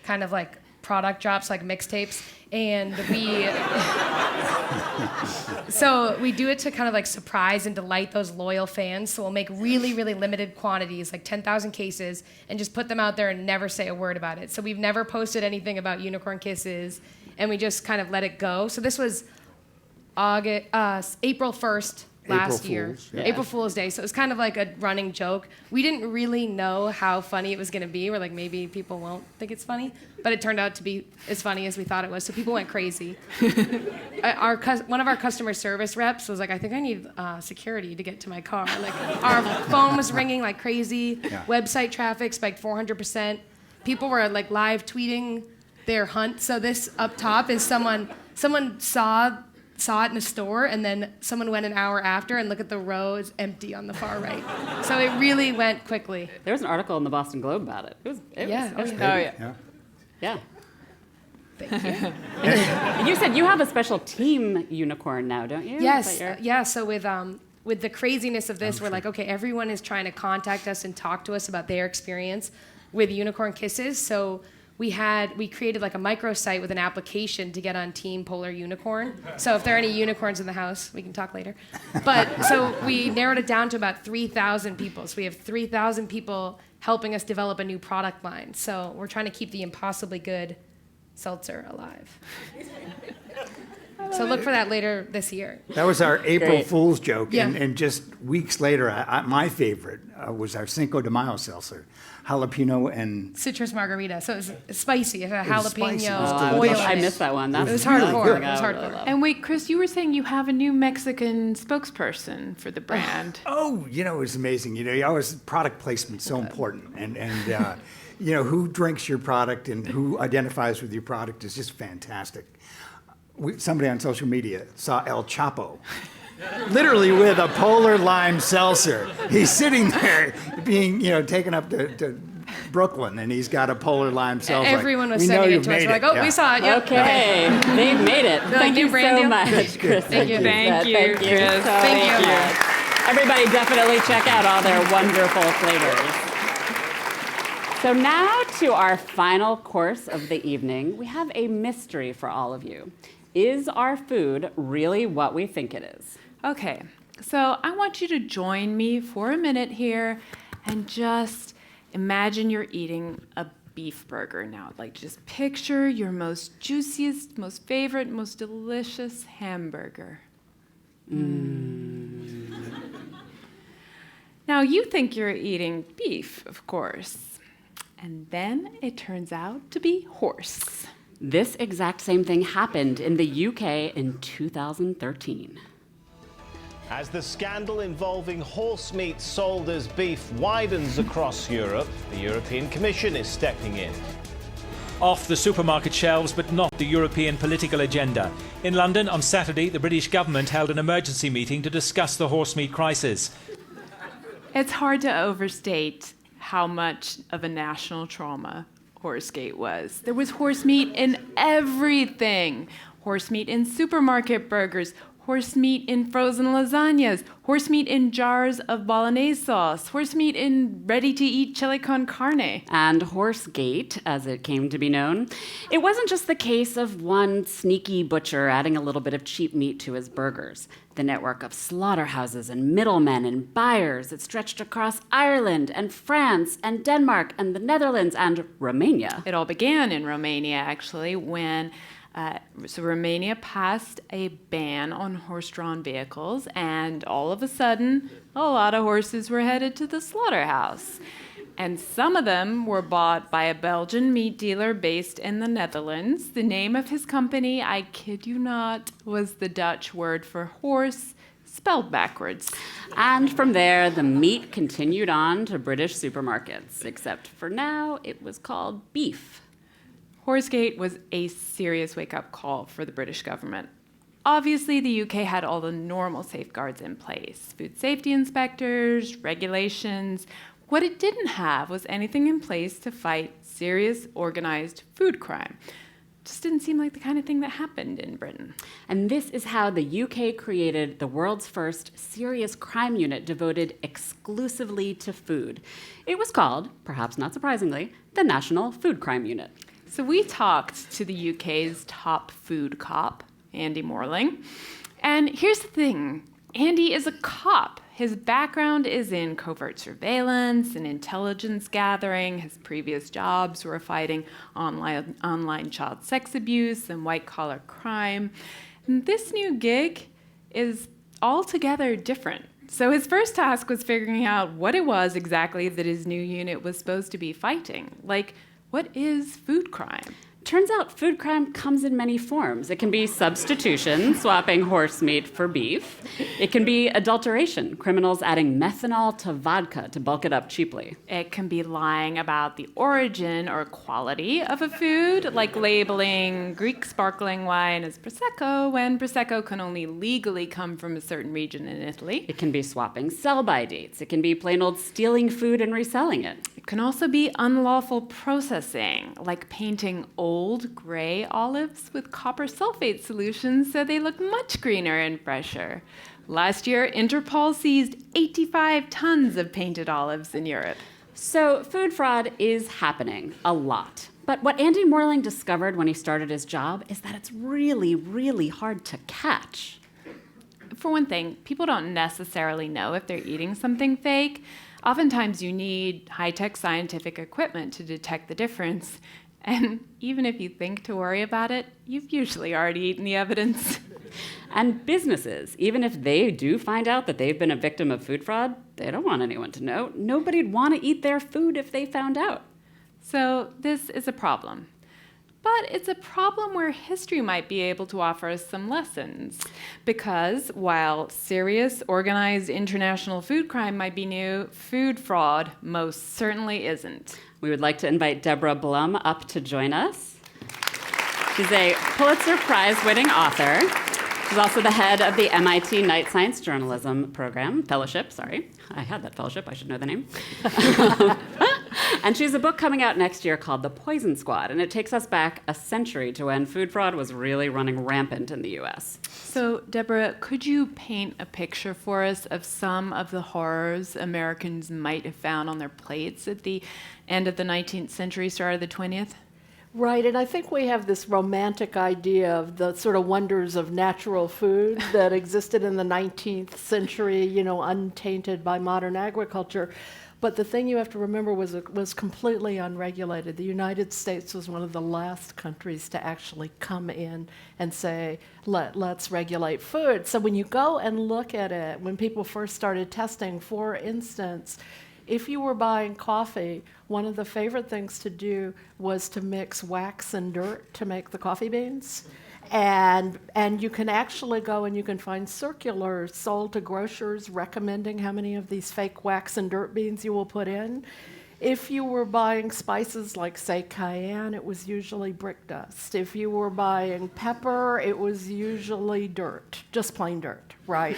kind of like product drops, like mixtapes, and we do it to kind of like surprise and delight those loyal fans. So we'll make really, really limited quantities, like 10,000 cases, and just put them out there and never say a word about it. So we've never posted anything about Unicorn Kisses, and we just kind of let it go. So this was April 1st last April year. Fool's, yeah. April Fool's Day. So it was kind of like a running joke. We didn't really know how funny it was going to be. We're like, maybe people won't think it's funny. But it turned out to be as funny as we thought it was. So people went crazy. One of our customer service reps was like, I think I need security to get to my car. Like, our phone was ringing like crazy. Yeah. Website traffic spiked 400%. People were like live tweeting their hunt. So this up top is someone saw it in a store, and then someone went an hour after and look at the row is empty on the far right. So it really went quickly. There was an article in the Boston Globe about it. It was Yeah, big. Oh, yeah. Yeah. Yeah. Thank you. You said you have a special team unicorn now, don't you? Yes, Is that your- yeah. So with the craziness of this, we're like, okay, everyone is trying to contact us and talk to us about their experience with Unicorn Kisses. So we created like a microsite with an application to get on Team Polar Unicorn. So if there are any unicorns in the house, we can talk later. But so we narrowed it down to about 3,000 people. So we have 3,000 people helping us develop a new product line. So we're trying to keep the impossibly good seltzer alive. So look for that later this year. That was our April Great. Fool's joke. Yeah. And just weeks later, my favorite was our Cinco de Mayo seltzer, jalapeno and Citrus margarita. So it was spicy. It had a It was spicy. It was jalapeno delicious. oil. I in it. missed that one. That's It was really hardcore. good. It was I really hardcore. love. And wait, Chris, you were saying you have a new Mexican spokesperson for the brand. Oh, it was amazing. You always product placement so important, and who drinks your product and who identifies with your product is just fantastic. Somebody on social media saw El Chapo, literally with a polar lime seltzer. He's sitting there being taken up to Brooklyn, and he's got a polar lime seltzer. Everyone was We know sending it you've to us. made We're like, oh, yeah. we saw it. Yep. Okay, they've made it. Thank new you brand so deal? much, Chris. Thank you. Thank you, Thank you Chris. so Thank you. much. Everybody definitely check out all their wonderful flavors. So now to our final course of the evening. We have a mystery for all of you. Is our food really what we think it is? Okay, so I want you to join me for a minute here and just imagine you're eating a beef burger now. Like, just picture your most juiciest, most favorite, most delicious hamburger. Now, you think you're eating beef, of course. And then it turns out to be horse. This exact same thing happened in the UK in 2013. As the scandal involving horse meat sold as beef widens across Europe, the European Commission is stepping in. Off the supermarket shelves, but not the European political agenda. In London on Saturday, the British government held an emergency meeting to discuss the horse meat crisis. It's hard to overstate how much of a national trauma Horsegate was. There was horse meat in everything. Horse meat in supermarket burgers, horse meat in frozen lasagnas, horse meat in jars of bolognese sauce, horse meat in ready-to-eat chili con carne. And Horsegate, as it came to be known, it wasn't just the case of one sneaky butcher adding a little bit of cheap meat to his burgers. The network of slaughterhouses and middlemen and buyers, it stretched across Ireland and France and Denmark and the Netherlands and Romania. It all began in Romania, actually, when Romania passed a ban on horse-drawn vehicles, and all of a sudden, a lot of horses were headed to the slaughterhouse. And some of them were bought by a Belgian meat dealer based in the Netherlands. The name of his company, I kid you not, was the Dutch word for horse, spelled backwards. And from there, the meat continued on to British supermarkets, except for now, it was called beef. Horsegate was a serious wake-up call for the British government. obviously, the UK had all the normal safeguards in place: food safety inspectors, regulations. What it didn't have was anything in place to fight serious organized food crime. Just didn't seem like the kind of thing that happened in Britain. And this is how the UK created the world's first serious crime unit devoted exclusively to food. It was called, perhaps not surprisingly, the National Food Crime Unit. So we talked to the UK's top food cop, Andy Morling. And here's the thing, Andy is a cop. His background is in covert surveillance and intelligence gathering. His previous jobs were fighting online child sex abuse and white-collar crime. And this new gig is altogether different. So his first task was figuring out what it was exactly that his new unit was supposed to be fighting. Like, what is food crime? Turns out food crime comes in many forms. It can be substitution, swapping horse meat for beef. It can be adulteration, criminals adding methanol to vodka to bulk it up cheaply. It can be lying about the origin or quality of a food, like labeling Greek sparkling wine as Prosecco when Prosecco can only legally come from a certain region in Italy. It can be swapping sell-by dates. It can be plain old stealing food and reselling it. It can also be unlawful processing, like painting old gray olives with copper sulfate solutions so they look much greener and fresher. Last year, Interpol seized 85 tons of painted olives in Europe. So food fraud is happening a lot. But what Andy Morling discovered when he started his job is that it's really, really hard to catch. For one thing, people don't necessarily know if they're eating something fake. Oftentimes you need high-tech scientific equipment to detect the difference. And even if you think to worry about it, you've usually already eaten the evidence. And businesses, even if they do find out that they've been a victim of food fraud, they don't want anyone to know. Nobody'd want to eat their food if they found out. So this is a problem. But it's a problem where history might be able to offer us some lessons. Because while serious, organized international food crime might be new, food fraud most certainly isn't. We would like to invite Deborah Blum up to join us. She's a Pulitzer Prize-winning author. She's also the head of the MIT Night Science Journalism Program, Fellowship, sorry. I had that fellowship, I should know the name. And she has a book coming out next year called The Poison Squad, and it takes us back a century to when food fraud was really running rampant in the US. So, Deborah, could you paint a picture for us of some of the horrors Americans might have found on their plates at the end of the 19th century, start of the 20th? Right, and I think we have this romantic idea of the sort of wonders of natural food that existed in the 19th century, you know, untainted by modern agriculture. But the thing you have to remember was it was completely unregulated. The United States was one of the last countries to actually come in and say, let's regulate food. So when you go and look at it, when people first started testing, for instance, if you were buying coffee, one of the favorite things to do was to mix wax and dirt to make the coffee beans. And you can actually go and you can find circulars sold to grocers recommending how many of these fake wax and dirt beans you will put in. If you were buying spices like, say, cayenne, it was usually brick dust. If you were buying pepper, it was usually dirt, just plain dirt, right?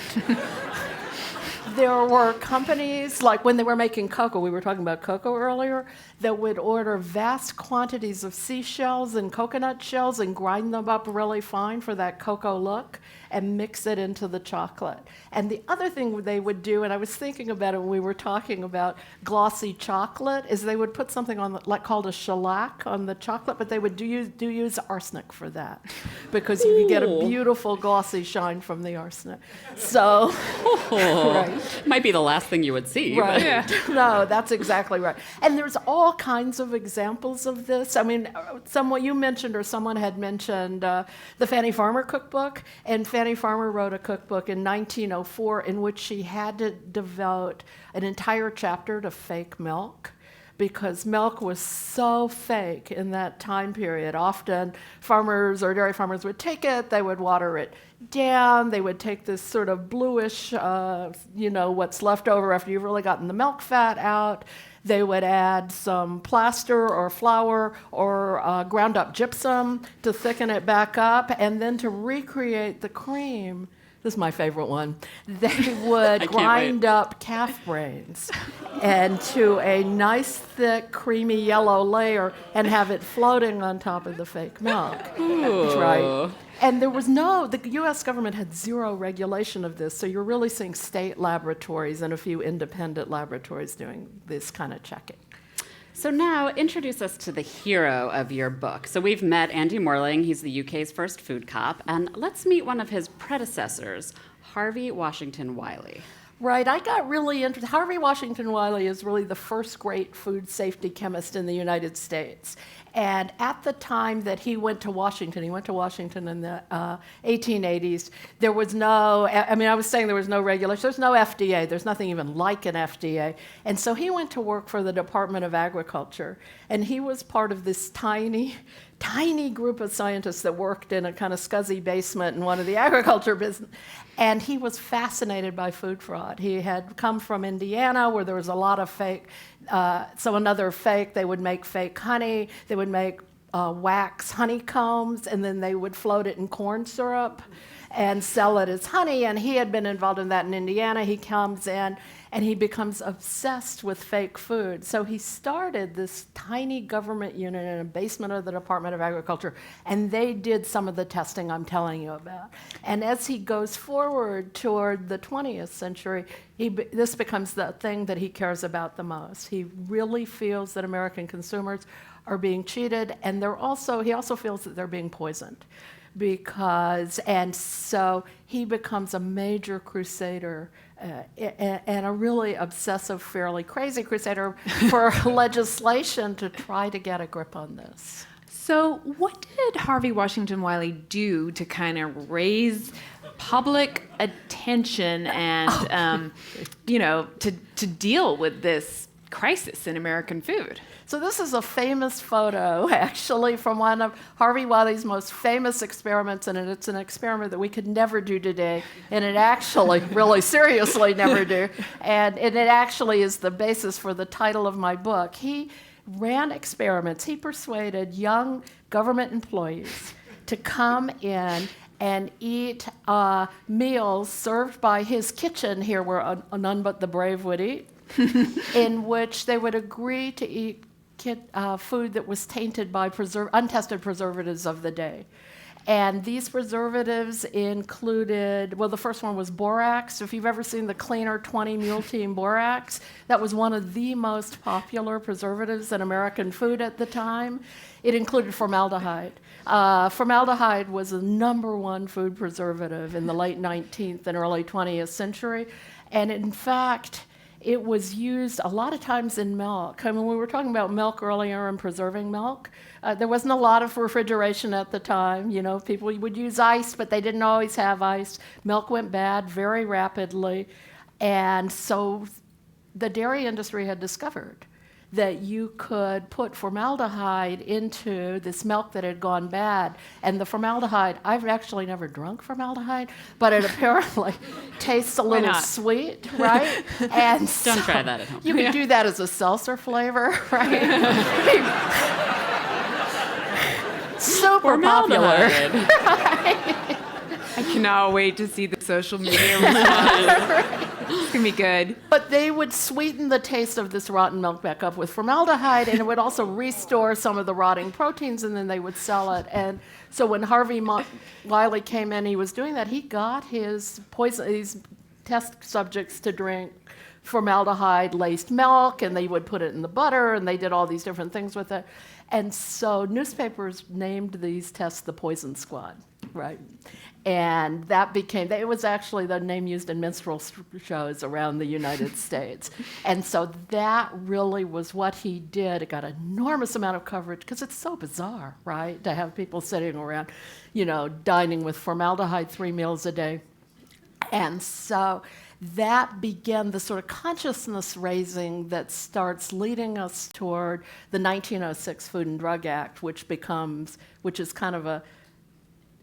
There were companies, like when they were making cocoa, we were talking about cocoa earlier, that would order vast quantities of seashells and coconut shells and grind them up really fine for that cocoa look and mix it into the chocolate. And the other thing they would do, and I was thinking about it when we were talking about glossy chocolate, is they would put something on, like called a shellac on the chocolate, but they would use arsenic for that because you could get a beautiful glossy shine from the arsenic. So, right. Might be the last thing you would see. Right. But. Yeah. No, that's exactly right. And there's all kinds of examples of this. I mean, someone you mentioned or someone had mentioned the Fannie Farmer cookbook, and Fannie Farmer wrote a cookbook in 1904 in which she had to devote an entire chapter to fake milk, because milk was so fake in that time period. Often farmers or dairy farmers would take it, they would water it down, they would take this sort of bluish, what's left over after you've really gotten the milk fat out. They would add some plaster or flour or ground up gypsum to thicken it back up, and then to recreate the cream, this is my favorite one, they would grind up calf brains into a nice, thick, creamy yellow layer and have it floating on top of the fake milk. That's right. And the U.S. government had zero regulation of this, so you're really seeing state laboratories and a few independent laboratories doing this kind of checking. So now, introduce us to the hero of your book. So we've met Andy Morling, he's the UK's first food cop, and let's meet one of his predecessors, Harvey Washington Wiley. Right, I got really interested. Harvey Washington Wiley is really the first great food safety chemist in the United States. And at the time that he went to Washington in the 1880s, there was no, I was saying there was no regulation, there's no FDA, there's nothing even like an FDA. And so he went to work for the Department of Agriculture, and he was part of this tiny group of scientists that worked in a kind of scuzzy basement in one of the agriculture business. And he was fascinated by food fraud. He had come from Indiana, where there was a lot of fake, they would make fake honey, they would make wax honeycombs, and then they would float it in corn syrup and sell it as honey. And he had been involved in that in Indiana. He comes in and he becomes obsessed with fake food. So he started this tiny government unit in a basement of the Department of Agriculture, and they did some of the testing I'm telling you about. And as he goes forward toward the 20th century, this becomes the thing that he cares about the most. He really feels that American consumers are being cheated, and he also feels that they're being poisoned. And so he becomes a major crusader and a really obsessive, fairly crazy crusader for legislation to try to get a grip on this. So what did Harvey Washington Wiley do to kind of raise public attention and, to deal with this crisis in American food? So this is a famous photo, actually, from one of Harvey Wiley's most famous experiments, and it's an experiment that we could never do today, and it actually, really seriously never do, and it actually is the basis for the title of my book. He ran experiments. He persuaded young government employees to come in and eat meals served by his kitchen here, where none but the brave would eat, in which they would agree to eat food that was tainted by untested preservatives of the day. And these preservatives included, the first one was borax. If you've ever seen the Cleaner 20 Mule Team borax, that was one of the most popular preservatives in American food at the time. It included formaldehyde. Formaldehyde was the #1 food preservative in the late 19th and early 20th century. And in fact, it was used a lot of times in milk. I mean, we were talking about milk earlier and preserving milk. There wasn't a lot of refrigeration at the time. People would use ice, but they didn't always have ice. Milk went bad very rapidly. And so the dairy industry had discovered that you could put formaldehyde into this milk that had gone bad. And the formaldehyde, I've actually never drunk formaldehyde, but it apparently tastes a little sweet, right? And Don't try that at home. You could do that as a seltzer flavor, right? Super popular. I cannot wait to see the social media response. It's going to be good. But they would sweeten the taste of this rotten milk back up with formaldehyde, and it would also restore some of the rotting proteins, and then they would sell it. And so when Harvey Wiley came in, he was doing that. He got these test subjects to drink formaldehyde-laced milk, and they would put it in the butter, and they did all these different things with it. And so newspapers named these tests the Poison Squad, right? And it was actually the name used in minstrel shows around the United States. And so that really was what he did. It got an enormous amount of coverage because it's so bizarre, right? To have people sitting around, dining with formaldehyde 3 meals a day. And so that began the sort of consciousness raising that starts leading us toward the 1906 Food and Drug Act, which is kind of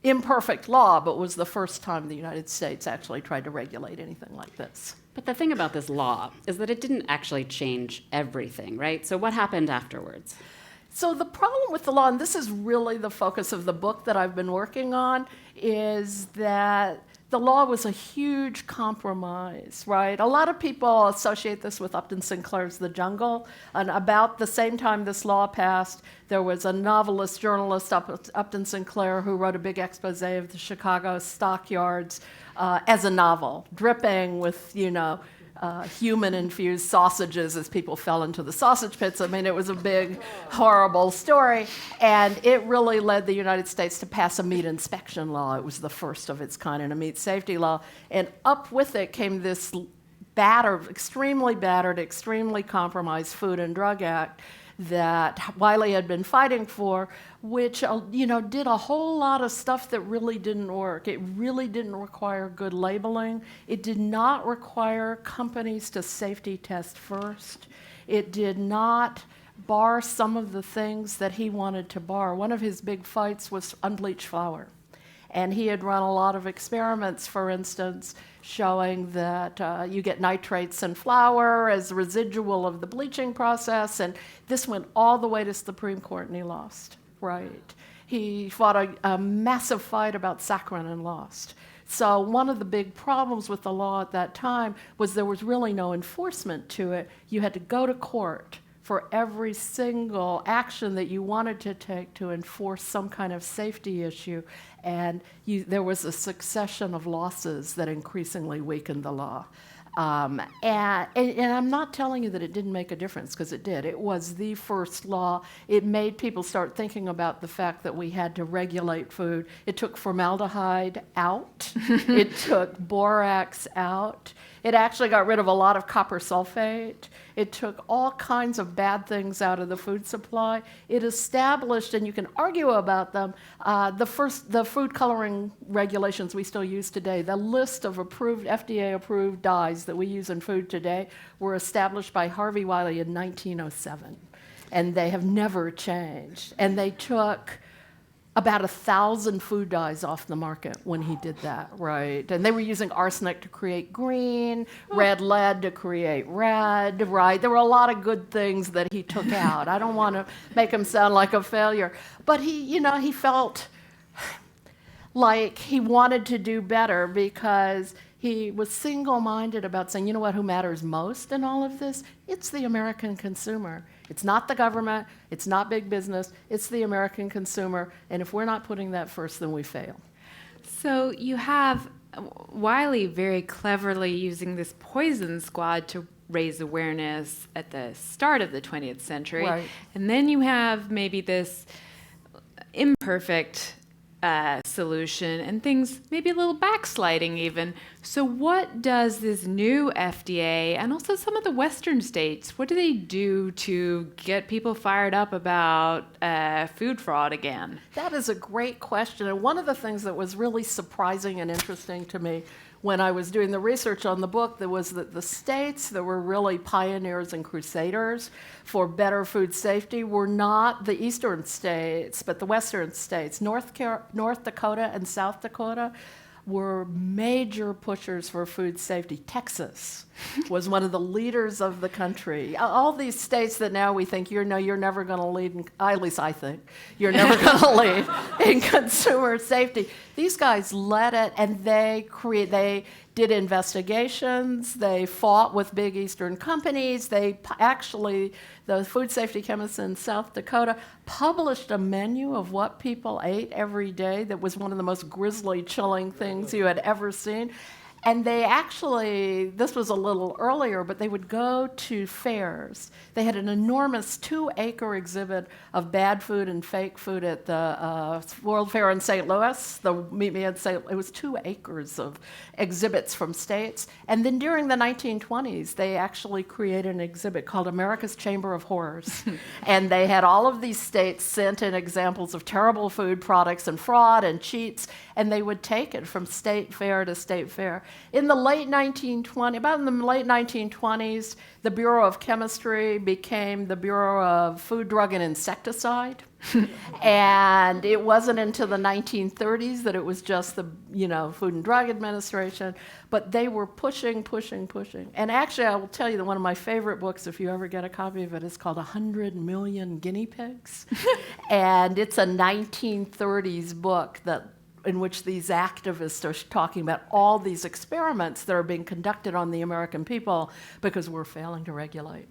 imperfect law, but was the first time the United States actually tried to regulate anything like this. But the thing about this law is that it didn't actually change everything, right? So what happened afterwards? So the problem with the law, and this is really the focus of the book that I've been working on, is that the law was a huge compromise, right? A lot of people associate this with Upton Sinclair's The Jungle, and about the same time this law passed, there was a novelist, journalist, Upton Sinclair, who wrote a big expose of the Chicago stockyards as a novel, dripping with, human-infused sausages as people fell into the sausage pits. I mean, it was a big, horrible story, and it really led the United States to pass a meat inspection law. It was the first of its kind in a meat safety law, and up with it came this extremely battered, extremely compromised Food and Drug Act that Wiley had been fighting for, which did a whole lot of stuff that really didn't work. It really didn't require good labeling. It did not require companies to safety test first. It did not bar some of the things that he wanted to bar. One of his big fights was unbleached flour. And he had run a lot of experiments, for instance, showing that you get nitrates in flour as residual of the bleaching process, and this went all the way to Supreme Court, and he lost, right? He fought a massive fight about saccharin and lost. So one of the big problems with the law at that time was there was really no enforcement to it. You had to go to court for every single action that you wanted to take to enforce some kind of safety issue. And there was a succession of losses that increasingly weakened the law. And I'm not telling you that it didn't make a difference, because it did. It was the first law. It made people start thinking about the fact that we had to regulate food. It took formaldehyde out. It took borax out. It actually got rid of a lot of copper sulfate. It took all kinds of bad things out of the food supply. It established, and you can argue about them, the food coloring regulations we still use today. The list of FDA-approved dyes that we use in food today were established by Harvey Wiley in 1907, and they have never changed. And they took about 1,000 food dyes off the market when he did that, right? And they were using arsenic to create green, red lead to create red, right? There were a lot of good things that he took out. I don't want to make him sound like a failure, but he felt like he wanted to do better because he was single-minded about saying, who matters most in all of this? It's the American consumer. It's not the government, it's not big business, it's the American consumer, and if we're not putting that first, then we fail. So you have Wiley very cleverly using this poison squad to raise awareness at the start of the 20th century. Right. And then you have maybe this imperfect solution and things maybe a little backsliding even. So what does this new FDA and also some of the Western states, what do they do to get people fired up about food fraud again? That is a great question. And one of the things that was really surprising and interesting to me when I was doing the research on the book, that was that the states that were really pioneers and crusaders for better food safety were not the eastern states, but the western states. North Dakota and South Dakota were major pushers for food safety. Texas was one of the leaders of the country. All these states that now we think, you're never going to lead, at least I think, you're never going to lead in consumer safety. These guys led it, and they did investigations. They fought with big Eastern companies. The food safety chemists in South Dakota published a menu of what people ate every day that was one of the most grisly, chilling things you had ever seen. And they actually, this was a little earlier, but they would go to fairs. They had an enormous 2-acre exhibit of bad food and fake food at the World Fair in St. Louis. It was 2 acres of exhibits from states. And then during the 1920s, they actually created an exhibit called America's Chamber of Horrors. And they had all of these states sent in examples of terrible food products and fraud and cheats, and they would take it from state fair to state fair. In the late 1920s, the Bureau of Chemistry became the Bureau of Food, Drug, and Insecticide. And it wasn't until the 1930s that it was just the, Food and Drug Administration. But they were pushing. And actually, I will tell you that one of my favorite books, if you ever get a copy of it, is called 100 Million Guinea Pigs. And it's a 1930s book in which these activists are talking about all these experiments that are being conducted on the American people because we're failing to regulate.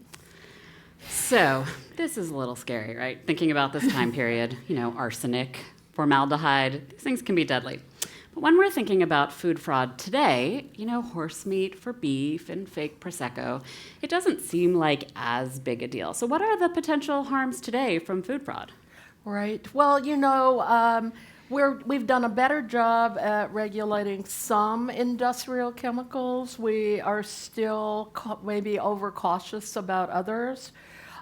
So, this is a little scary, right? Thinking about this time period, arsenic, formaldehyde, these things can be deadly. But when we're thinking about food fraud today, horse meat for beef and fake Prosecco, it doesn't seem like as big a deal. So what are the potential harms today from food fraud? Right. Well, we've done a better job at regulating some industrial chemicals. We are still maybe overcautious about others.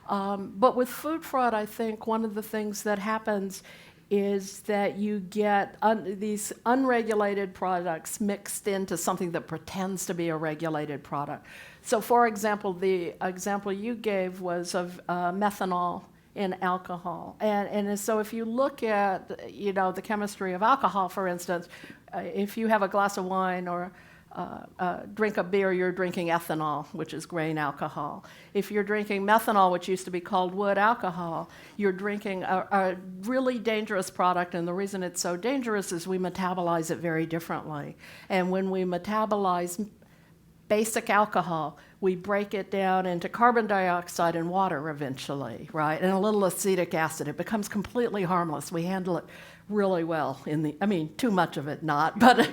But with food fraud, I think one of the things that happens is that you get these unregulated products mixed into something that pretends to be a regulated product. So, for example, the example you gave was of methanol in alcohol. And so if you look at, the chemistry of alcohol, for instance, if you have a glass of wine or drink a beer, you're drinking ethanol, which is grain alcohol. If you're drinking methanol, which used to be called wood alcohol, you're drinking a really dangerous product, and the reason it's so dangerous is we metabolize it very differently. And when we metabolize basic alcohol, we break it down into carbon dioxide and water eventually, right? And a little acetic acid. It becomes completely harmless. We handle it really well too much of it not, but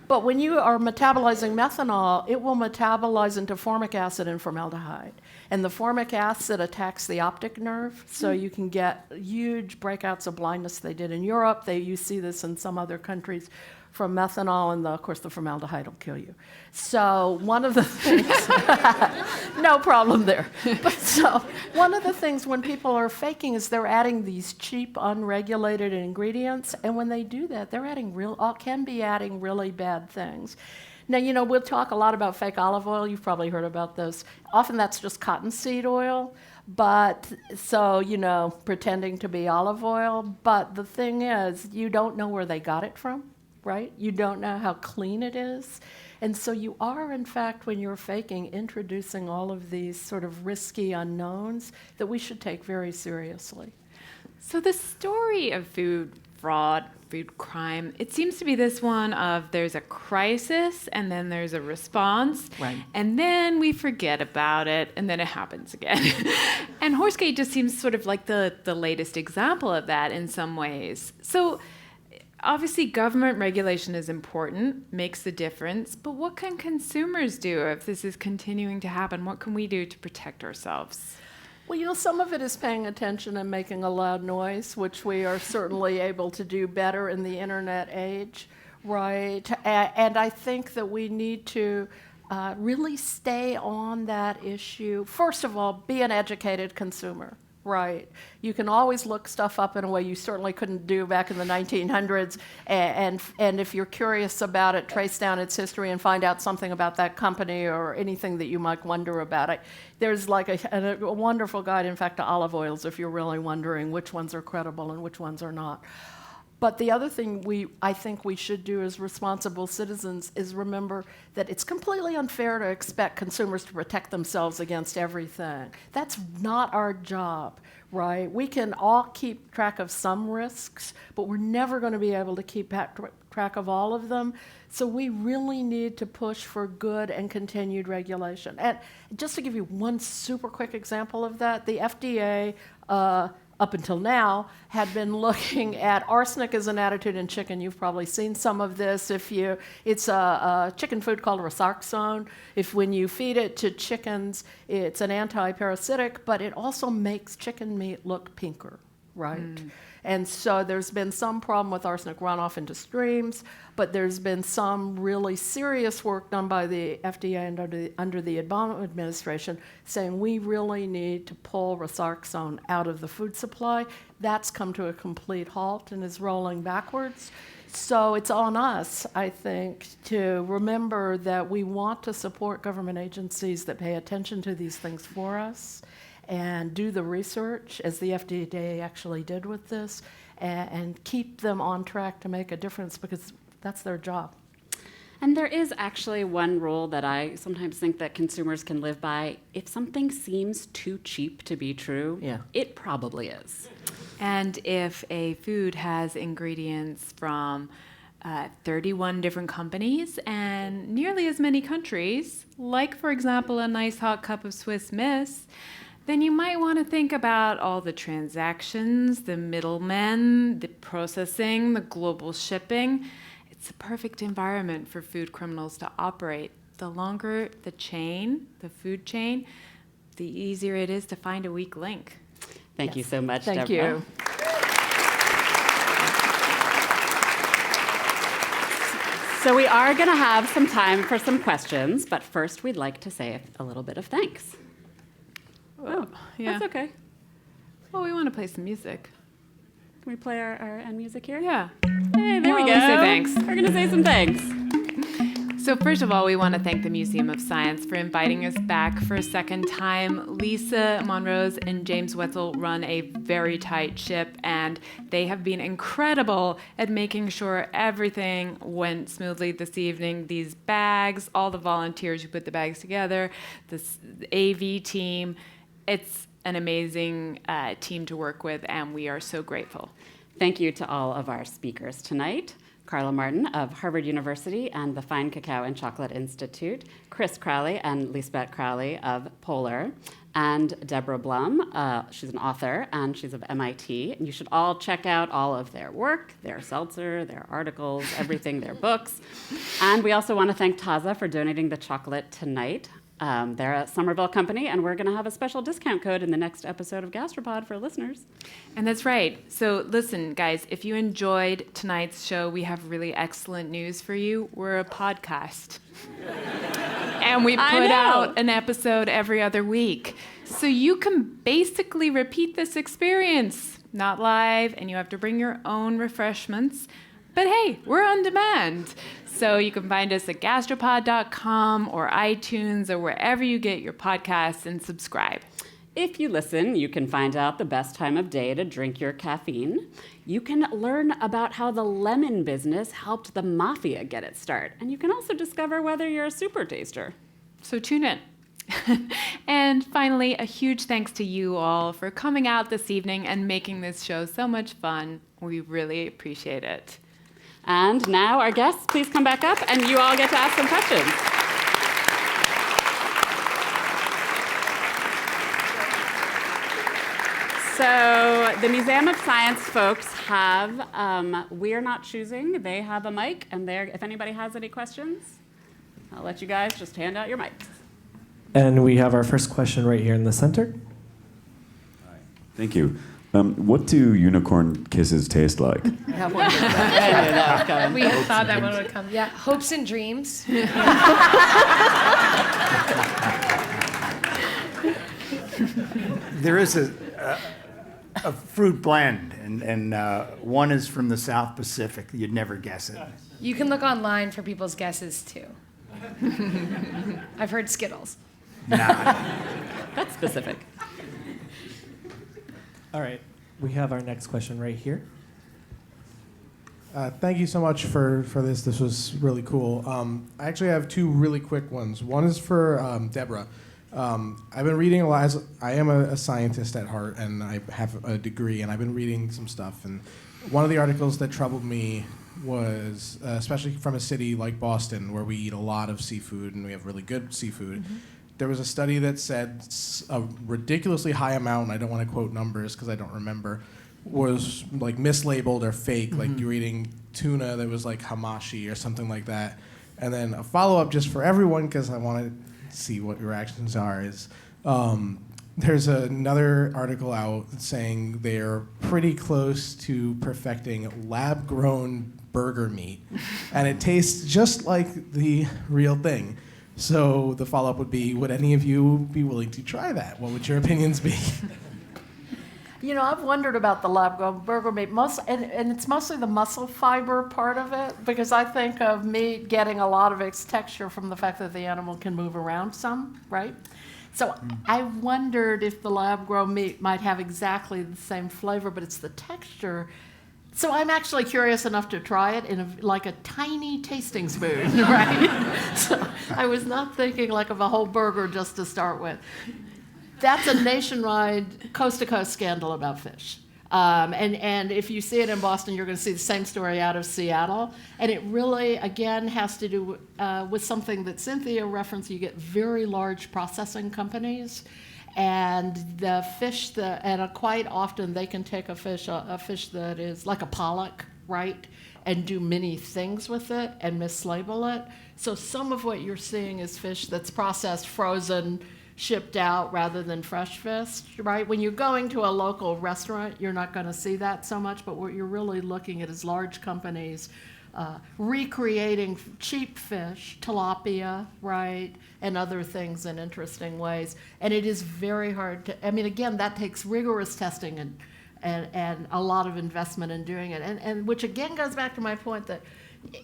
But when you are metabolizing methanol, it will metabolize into formic acid and formaldehyde. And the formic acid attacks the optic nerve, so you can get huge breakouts of blindness. They did in Europe. You see this in some other countries from methanol, and of course the formaldehyde will kill you. So one of the things, no problem there. But so one of the things when people are faking is they're adding these cheap, unregulated ingredients, and when they do that, they're can be adding really bad things. Now, we'll talk a lot about fake olive oil. You've probably heard about this. Often that's just cottonseed oil, but so, pretending to be olive oil. But the thing is, you don't know where they got it from, right? You don't know how clean it is. And so you are, in fact, when you're faking, introducing all of these sort of risky unknowns that we should take very seriously. So the story of food fraud, food crime, it seems to be this one of there's a crisis and then there's a response, right, and then we forget about it and then it happens again. And Horsegate just seems sort of like the latest example of that in some ways. So obviously government regulation is important, makes a difference, but what can consumers do if this is continuing to happen? What can we do to protect ourselves? Well, some of it is paying attention and making a loud noise, which we are certainly able to do better in the internet age, right? And I think that we need to really stay on that issue. First of all, be an educated consumer, right? You can always look stuff up in a way you certainly couldn't do back in the 1900s, and if you're curious about it, trace down its history and find out something about that company or anything that you might wonder about it. There's like a wonderful guide, in fact, to olive oils if you're really wondering which ones are credible and which ones are not. But the other thing I think we should do as responsible citizens is remember that it's completely unfair to expect consumers to protect themselves against everything. That's not our job, right? We can all keep track of some risks, but we're never going to be able to keep track of all of them. So we really need to push for good and continued regulation. And just to give you one super quick example of that, the FDA, up until now, had been looking at arsenic as an attitude in chicken. You've probably seen some of this. It's a chicken food called Resorxone. When you feed it to chickens, it's an anti-parasitic, but it also makes chicken meat look pinker, right? And so there's been some problem with arsenic runoff into streams, but there's been some really serious work done by the FDA and under the Obama administration saying we really need to pull Resorxone out of the food supply. That's come to a complete halt and is rolling backwards. So it's on us, I think, to remember that we want to support government agencies that pay attention to these things for us and do the research, as the FDA actually did with this, and keep them on track to make a difference, because that's their job. And there is actually one rule that I sometimes think that consumers can live by. If something seems too cheap to be true, it probably is. And if a food has ingredients from 31 different companies and nearly as many countries, like, for example, a nice hot cup of Swiss Miss, then you might want to think about all the transactions, the middlemen, the processing, the global shipping. It's a perfect environment for food criminals to operate. The longer the chain, the food chain, the easier it is to find a weak link. Thank you so much, Thank Deborah. you. So we are going to have some time for some questions, but first we'd like to say a little bit of thanks. Oh, yeah. That's okay. Well, we want to play some music. Can we play our end music here? Yeah. Hey, there we go. Well, we say thanks. We're going to say some thanks. So first of all, we want to thank the Museum of Science for inviting us back for a second time. Lisa Monrose and James Wetzel run a very tight ship, and they have been incredible at making sure everything went smoothly this evening. These bags, all the volunteers who put the bags together, this AV team, it's an amazing team to work with, and we are so grateful. Thank you to all of our speakers tonight. Carla Martin of Harvard University and the Fine Cacao and Chocolate Institute, Chris Crowley and Lisbeth Crowley of Polar, and Deborah Blum. She's an author, and she's of MIT. And you should all check out all of their work, their seltzer, their articles, everything, their books. And we also want to thank Taza for donating the chocolate tonight. They're a Somerville company, and we're going to have a special discount code in the next episode of Gastropod for listeners. And that's right. So listen, guys, if you enjoyed tonight's show, we have really excellent news for you. We're a podcast. And we put out an episode every other week. So you can basically repeat this experience, not live, and you have to bring your own refreshments. But hey, we're on demand. So you can find us at gastropod.com or iTunes or wherever you get your podcasts, and subscribe. If you listen, you can find out the best time of day to drink your caffeine. You can learn about how the lemon business helped the mafia get its start. And you can also discover whether you're a super taster. So tune in. And finally, a huge thanks to you all for coming out this evening and making this show so much fun. We really appreciate it. And now our guests, please come back up, and you all get to ask some questions. So the Museum of Science folks have, we're not choosing, they have a mic, and if anybody has any questions, I'll let you guys just hand out your mics. And we have our first question right here in the center. Thank you. What do unicorn kisses taste like? We had thought that one would come. Yeah, hopes and dreams. There is a fruit blend, and one is from the South Pacific. You'd never guess it. You can look online for people's guesses too. I've heard Skittles. Nah. That's specific. All right, we have our next question right here. Thank you so much for this. This was really cool. I actually have two really quick ones. One is for Deborah. I've been reading a lot. I am a scientist at heart, and I have a degree, and I've been reading some stuff. And one of the articles that troubled me was, especially from a city like Boston, where we eat a lot of seafood, and we have really good seafood. Mm-hmm. There was a study that said a ridiculously high amount, and I don't want to quote numbers because I don't remember, was like mislabeled or fake. Mm-hmm. Like you're eating tuna that was like hamashi or something like that. And then a follow-up just for everyone, because I want to see what your reactions are, is there's another article out saying they're pretty close to perfecting lab-grown burger meat. And it tastes just like the real thing. So the follow-up would be, would any of you be willing to try that? What would your opinions be? I've wondered about the lab-grown burger meat, and it's mostly the muscle fiber part of it, because I think of meat getting a lot of its texture from the fact that the animal can move around some, right? So I wondered if the lab-grown meat might have exactly the same flavor, but it's the texture. So I'm actually curious enough to try it in like a tiny tasting spoon, right? So I was not thinking like of a whole burger just to start with. That's a nationwide, coast-to-coast scandal about fish. And if you see it in Boston, you're going to see the same story out of Seattle. And it really, again, has to do with something that Cynthia referenced. You get very large processing companies. And the fish quite often they can take a fish that is like a pollock, right, and do many things with it and mislabel it. So some of what you're seeing is fish that's processed, frozen, shipped out rather than fresh fish, right? When you're going to a local restaurant, you're not going to see that so much, but what you're really looking at is large companies recreating cheap fish, tilapia, right, and other things in interesting ways. And it is very hard to, again, that takes rigorous testing and a lot of investment in doing it. And which again goes back to my point that,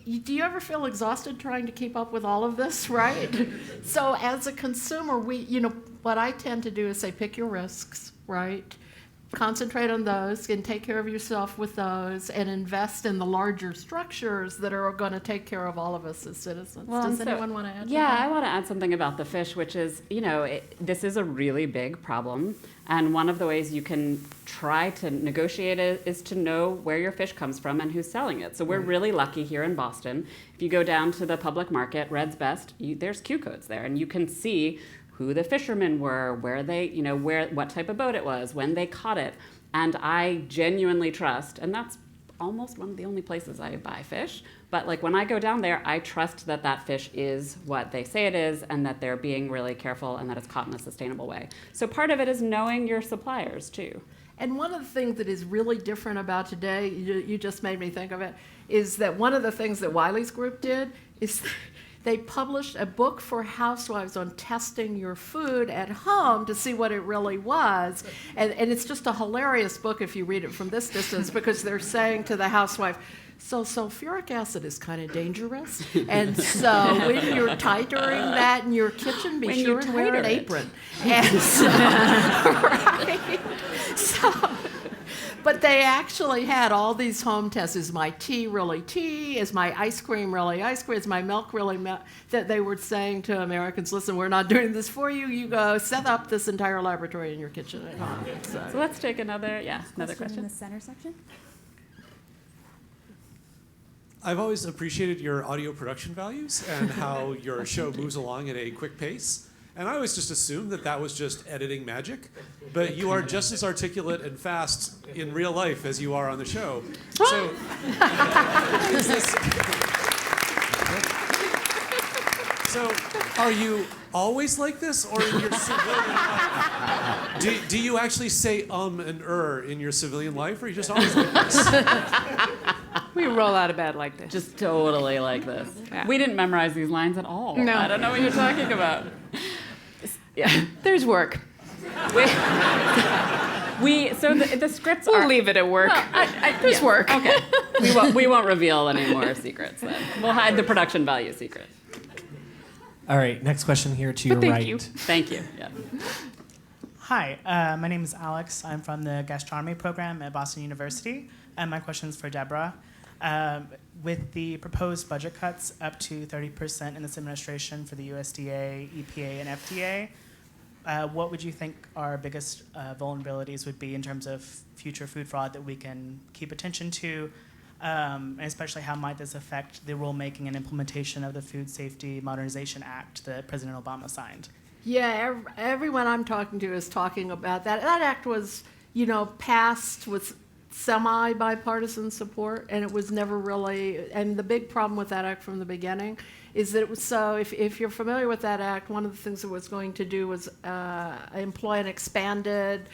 do you ever feel exhausted trying to keep up with all of this, right? So as a consumer, what I tend to do is say, pick your risks, right? Concentrate on those and take care of yourself with those and invest in the larger structures that are going to take care of all of us as citizens. Does anyone want to add something? Yeah, I want to add something about the fish, which is, this is a really big problem. And one of the ways you can try to negotiate it is to know where your fish comes from and who's selling it. So we're really lucky here in Boston. If you go down to the public market, Red's Best, there's Q codes there, and you can see who the fishermen were, where they, what type of boat it was, when they caught it. And I genuinely trust, and that's almost one of the only places I buy fish, but like when I go down there, I trust that that fish is what they say it is and that they're being really careful and that it's caught in a sustainable way. So part of it is knowing your suppliers too. And one of the things that is really different about today, you just made me think of it, is that one of the things that Wiley's group did is they published a book for housewives on testing your food at home to see what it really was. And it's just a hilarious book if you read it from this distance, because they're saying to the housewife, so sulfuric acid is kind of dangerous. And so when you're titering that in your kitchen, be sure and wear an apron. And so, right? But they actually had all these home tests. Is my tea really tea? Is my ice cream really ice cream? Is my milk really milk? That they were saying to Americans, listen, we're not doing this for you. You go set up this entire laboratory in your kitchen at home. So let's take another question. In the center section. I've always appreciated your audio production values and how your show moves along at a quick pace. And I always just assumed that was just editing magic. But you are just as articulate and fast in real life as you are on the show. So, are you always like this, or in your civilian life? Do you actually say and in your civilian life, or are you just always like this? We roll out of bed like this. Just totally like this. Yeah. We didn't memorize these lines at all. No. I don't know what you're talking about. Yeah. There's work. So the scripts We'll leave it at work. Well, There's work. Okay. We won't reveal any more secrets then. We'll hide the production value secret. All right, next question here to your right. Thank you. Yeah. Hi, my name is Alex. I'm from the gastronomy program at Boston University, and my question is for Deborah. With the proposed budget cuts up to 30% in this administration for the USDA, EPA, and FDA, what would you think our biggest vulnerabilities would be in terms of future food fraud that we can keep attention to, and especially how might this affect the rulemaking and implementation of the Food Safety Modernization Act that President Obama signed? Yeah, everyone I'm talking to is talking about that. That act was, passed with semi-bipartisan support, and it was never really, and the big problem with that act from the beginning is that it was if you're familiar with that act, one of the things it was going to do was employ an expanded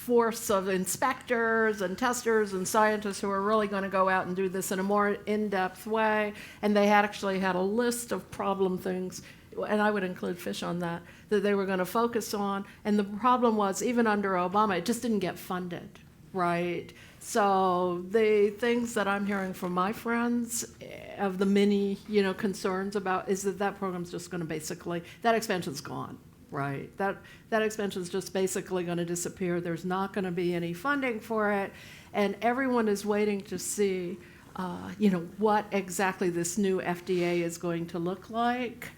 force of inspectors and testers and scientists who are really going to go out and do this in a more in-depth way. And they actually had a list of problem things, and I would include fish on that they were going to focus on. And the problem was, even under Obama, it just didn't get funded, right? So the things that I'm hearing from my friends of the many, concerns about is that program's just going to basically, that expansion's gone, right? That expansion's just basically going to disappear. There's not going to be any funding for it. And everyone is waiting to see, what exactly this new FDA is going to look like.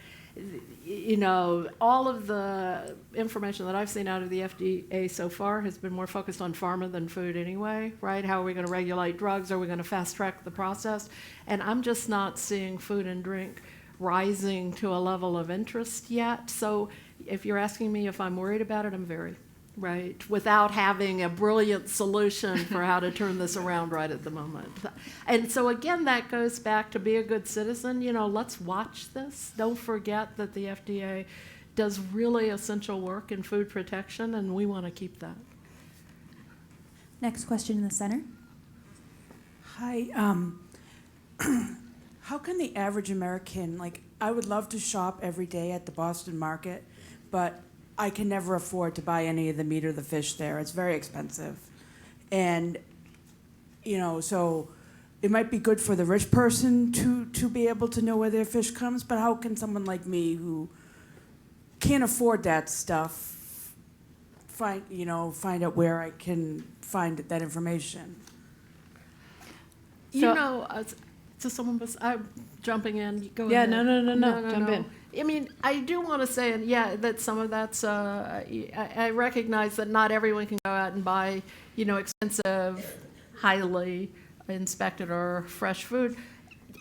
All of the information that I've seen out of the FDA so far has been more focused on pharma than food anyway, right? How are we going to regulate drugs? Are we going to fast track the process? And I'm just not seeing food and drink rising to a level of interest yet. So if you're asking me if I'm worried about it, I'm very, right? Without having a brilliant solution for how to turn this around right at the moment. And so again, that goes back to be a good citizen. Let's watch this. Don't forget that the FDA does really essential work in food protection, and we want to keep that. Next question in the center. Hi. How can the average American, I would love to shop every day at the Boston market, but I can never afford to buy any of the meat or the fish there. It's very expensive. And, so it might be good for the rich person to be able to know where their fish comes, but how can someone like me who can't afford that stuff find out where I can find that information? To someone, I'm jumping in. Go Yeah, ahead. No, jump in. I mean, I do want to say, that some of that's, I recognize that not everyone can go out and buy, expensive, highly inspected or fresh food.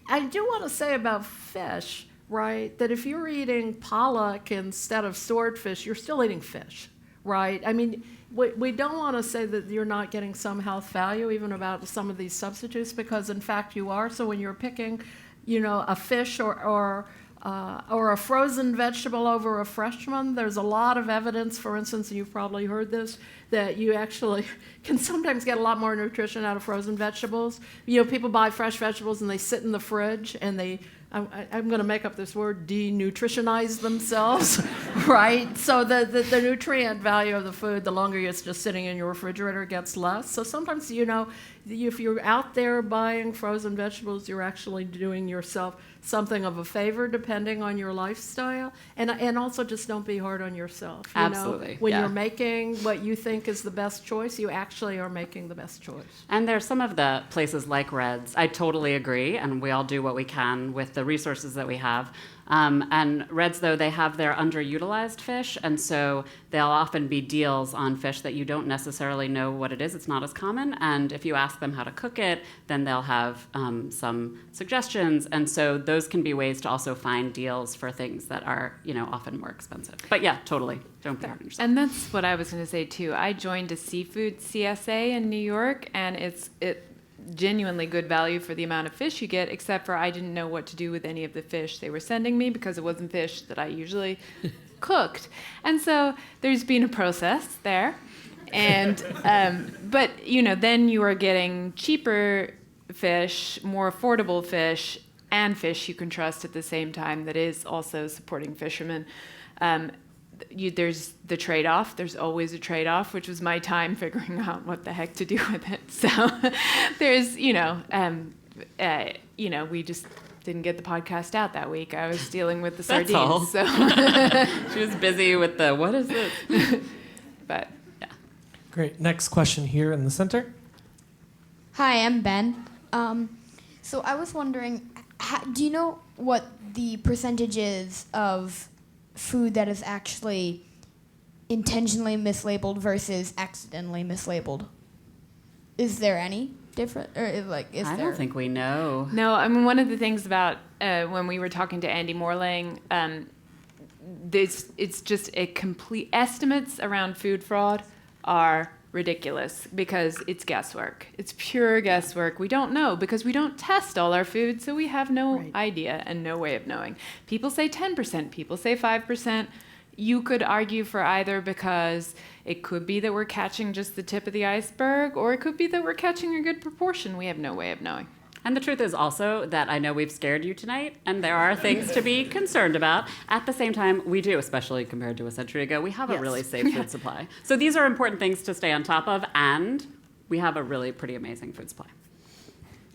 I do want to say about fish, right, that if you're eating pollock instead of swordfish, you're still eating fish, right? I mean, we don't want to say that you're not getting some health value even about some of these substitutes, because in fact you are. So when you're picking, a fish or a frozen vegetable over a fresh one, there's a lot of evidence, for instance, and you've probably heard this, that you actually can sometimes get a lot more nutrition out of frozen vegetables. People buy fresh vegetables and they sit in the fridge and I'm going to make up this word, denutritionize themselves, right? So the nutrient value of the food, the longer it's just sitting in your refrigerator, gets less. So sometimes, if you're out there buying frozen vegetables, you're actually doing yourself something of a favor, depending on your lifestyle. And also just don't be hard on yourself. Absolutely. When you're making what you think is the best choice, you actually are making the best choice. And there's some of the places like Red's. I totally agree, and we all do what we can with the resources that we have. And Red's, though, they have their underutilized fish, and so there'll often be deals on fish that you don't necessarily know what it is. It's not as common, and if you ask them how to cook it, then they'll have some suggestions, and so those can be ways to also find deals for things that are, often more expensive. But yeah, totally. Don't be hard on yourself. And that's what I was going to say, too. I joined a seafood CSA in New York, and it's genuinely good value for the amount of fish you get, except for I didn't know what to do with any of the fish they were sending me because it wasn't fish that I usually cooked. And so there's been a process there. And but then you are getting cheaper fish, more affordable fish, and fish you can trust at the same time that is also supporting fishermen. There's the trade-off. There's always a trade-off, which was my time figuring out what the heck to do with it. So there's, we just didn't get the podcast out that week. I was dealing with the sardines. All. So she was busy with the, what is this? But yeah. Great. Next question here in the center. Hi, I'm Ben. So I was wondering, do you know what the percentage is of food that is actually intentionally mislabeled versus accidentally mislabeled? Is there any different, or is I don't think we know. No, I mean, one of the things about when we were talking to Andy Morling, it's just a complete estimates around food fraud are ridiculous because it's guesswork. It's pure guesswork. We don't know because we don't test all our food, so we have no idea and no way of knowing. People say 10%, people say 5%. You could argue for either, because it could be that we're catching just the tip of the iceberg, or it could be that we're catching a good proportion. We have no way of knowing. And the truth is also that I know we've scared you tonight, and there are things to be concerned about. At the same time, we do, especially compared to a century ago, we have a really safe food supply. So these are important things to stay on top of, and we have a really pretty amazing food supply.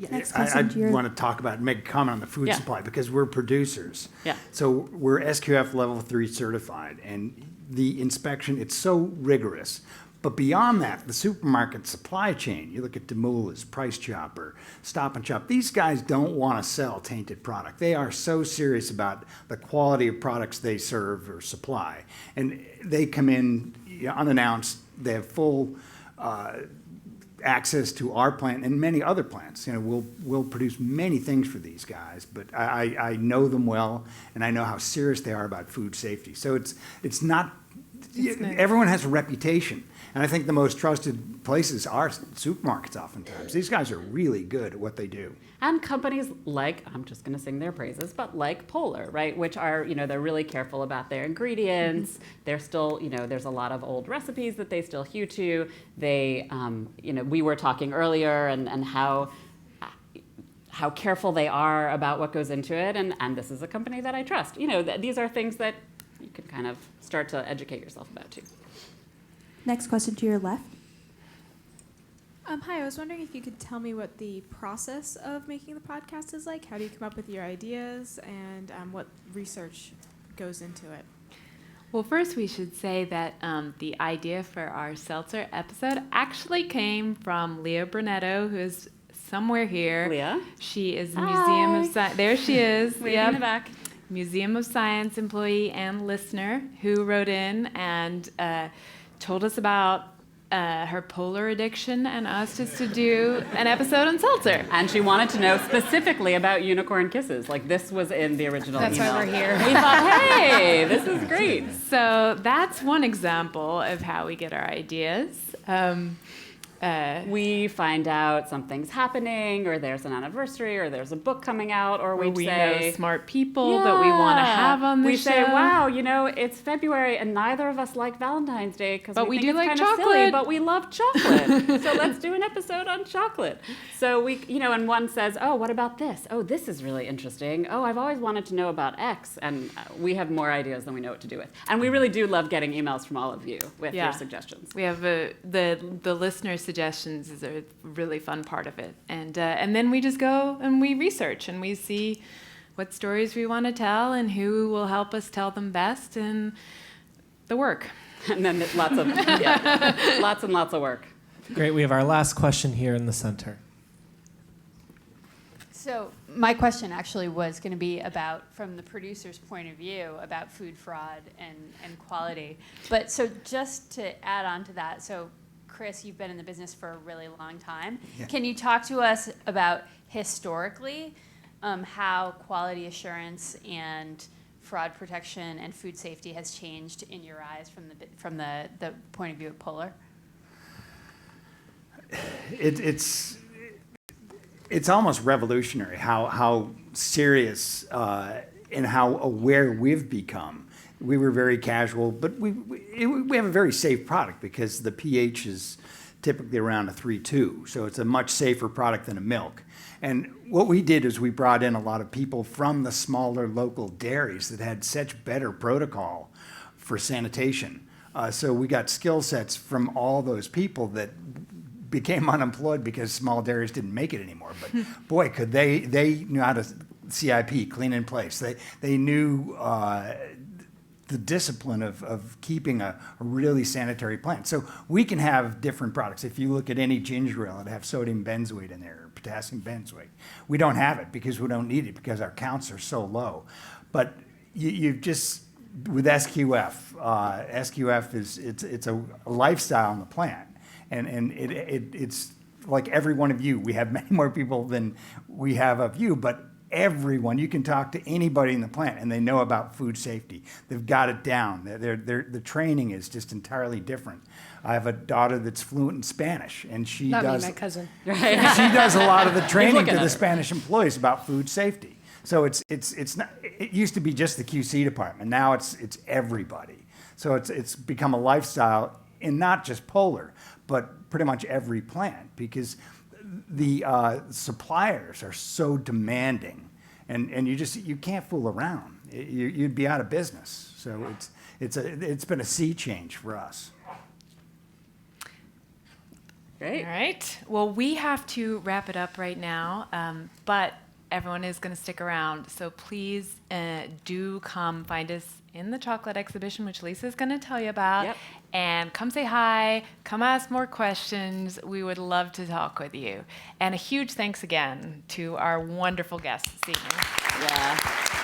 I want to talk about, make a comment on the food supply, because we're producers. Yeah. So we're SQF level 3 certified, and the inspection, it's so rigorous. But beyond that, the supermarket supply chain, you look at Demoulas, Price Chopper, Stop and Shop, these guys don't want to sell tainted product. They are so serious about the quality of products they serve or supply. And they come in unannounced, they have full access to our plant and many other plants. We'll produce many things for these guys, but I know them well, and I know how serious they are about food safety. So it's not, everyone has a reputation. And I think the most trusted places are supermarkets oftentimes. These guys are really good at what they do. And companies like, I'm just going to sing their praises, but like Polar, right? Which are, they're really careful about their ingredients. They're still, there's a lot of old recipes that they still hew to. They, we were talking earlier and how careful they are about what goes into it. And this is a company that I trust. These are things that you can kind of start to educate yourself about too. Next question to your left. Hi, I was wondering if you could tell me what the process of making the podcast is like. How do you come up with your ideas, and what research goes into it? Well, first we should say that the idea for our seltzer episode actually came from Leah Brunetto, who is somewhere here. Leah? She is the Museum of Science. There she is. Waving in the back. Museum of Science employee and listener who wrote in and told us about her polar addiction and asked us to do an episode on seltzer. And she wanted to know specifically about unicorn kisses. Like, this was in the original That's email. why we're here. We thought, hey, this is great. So that's one example of how we get our ideas. We find out something's happening, or there's an anniversary, or there's a book coming out, or we say know smart people that we want to have on the show. We say, wow, it's February, and neither of us like Valentine's Day because we think do it's like kind chocolate. of silly, but we love chocolate. So let's do an episode on chocolate. So we, and one says, oh, what about this? Oh, this is really interesting. Oh, I've always wanted to know about X, and we have more ideas than we know what to do with. And we really do love getting emails from all of you with your suggestions. We have the listeners' suggestions is a really fun part of it, and then we just go and we research and we see what stories we want to tell and who will help us tell them best, and the work. And then lots and lots of work. Great. We have our last question here in the center. So my question actually was going to be about, from the producer's point of view, about food fraud and quality. But so just to add on to that, so Chris, you've been in the business for a really long time. Yeah. Can you talk to us about historically how quality assurance and fraud protection and food safety has changed in your eyes from the point of view of Polar? It's almost revolutionary how serious and how aware we've become. We were very casual, but we have a very safe product because the pH is typically around a 3.2, so it's a much safer product than a milk. And what we did is we brought in a lot of people from the smaller local dairies that had such better protocol for sanitation. So we got skill sets from all those people that became unemployed because small dairies didn't make it anymore. But boy, could they knew how to CIP, clean in place. They knew the discipline of keeping a really sanitary plant. So we can have different products. If you look at any ginger ale, it'd have sodium benzoate in there, or potassium benzoate. We don't have it because we don't need it because our counts are so low. But you just, with SQF, SQF it's a lifestyle in the plant. And it's like every one of you. We have many more people than we have of you, but everyone, you can talk to anybody in the plant and they know about food safety. They've got it down. The training is just entirely different. I have a daughter that's fluent in Spanish, and she Not does. me, my cousin. She does a lot of the training to the Spanish employees about food safety. So it's not. It used to be just the QC department. Now it's everybody. So it's become a lifestyle in not just polar, but pretty much every plant, because the suppliers are so demanding, and you can't fool around. You'd be out of business. So it's been a sea change for us. Great. All right. Well, we have to wrap it up right now, but everyone is going to stick around. So please do come find us in the chocolate exhibition, which Lisa's going to tell you about. Yep. And come say hi. Come ask more questions. We would love to talk with you. And a huge thanks again to our wonderful guests this evening. Yeah.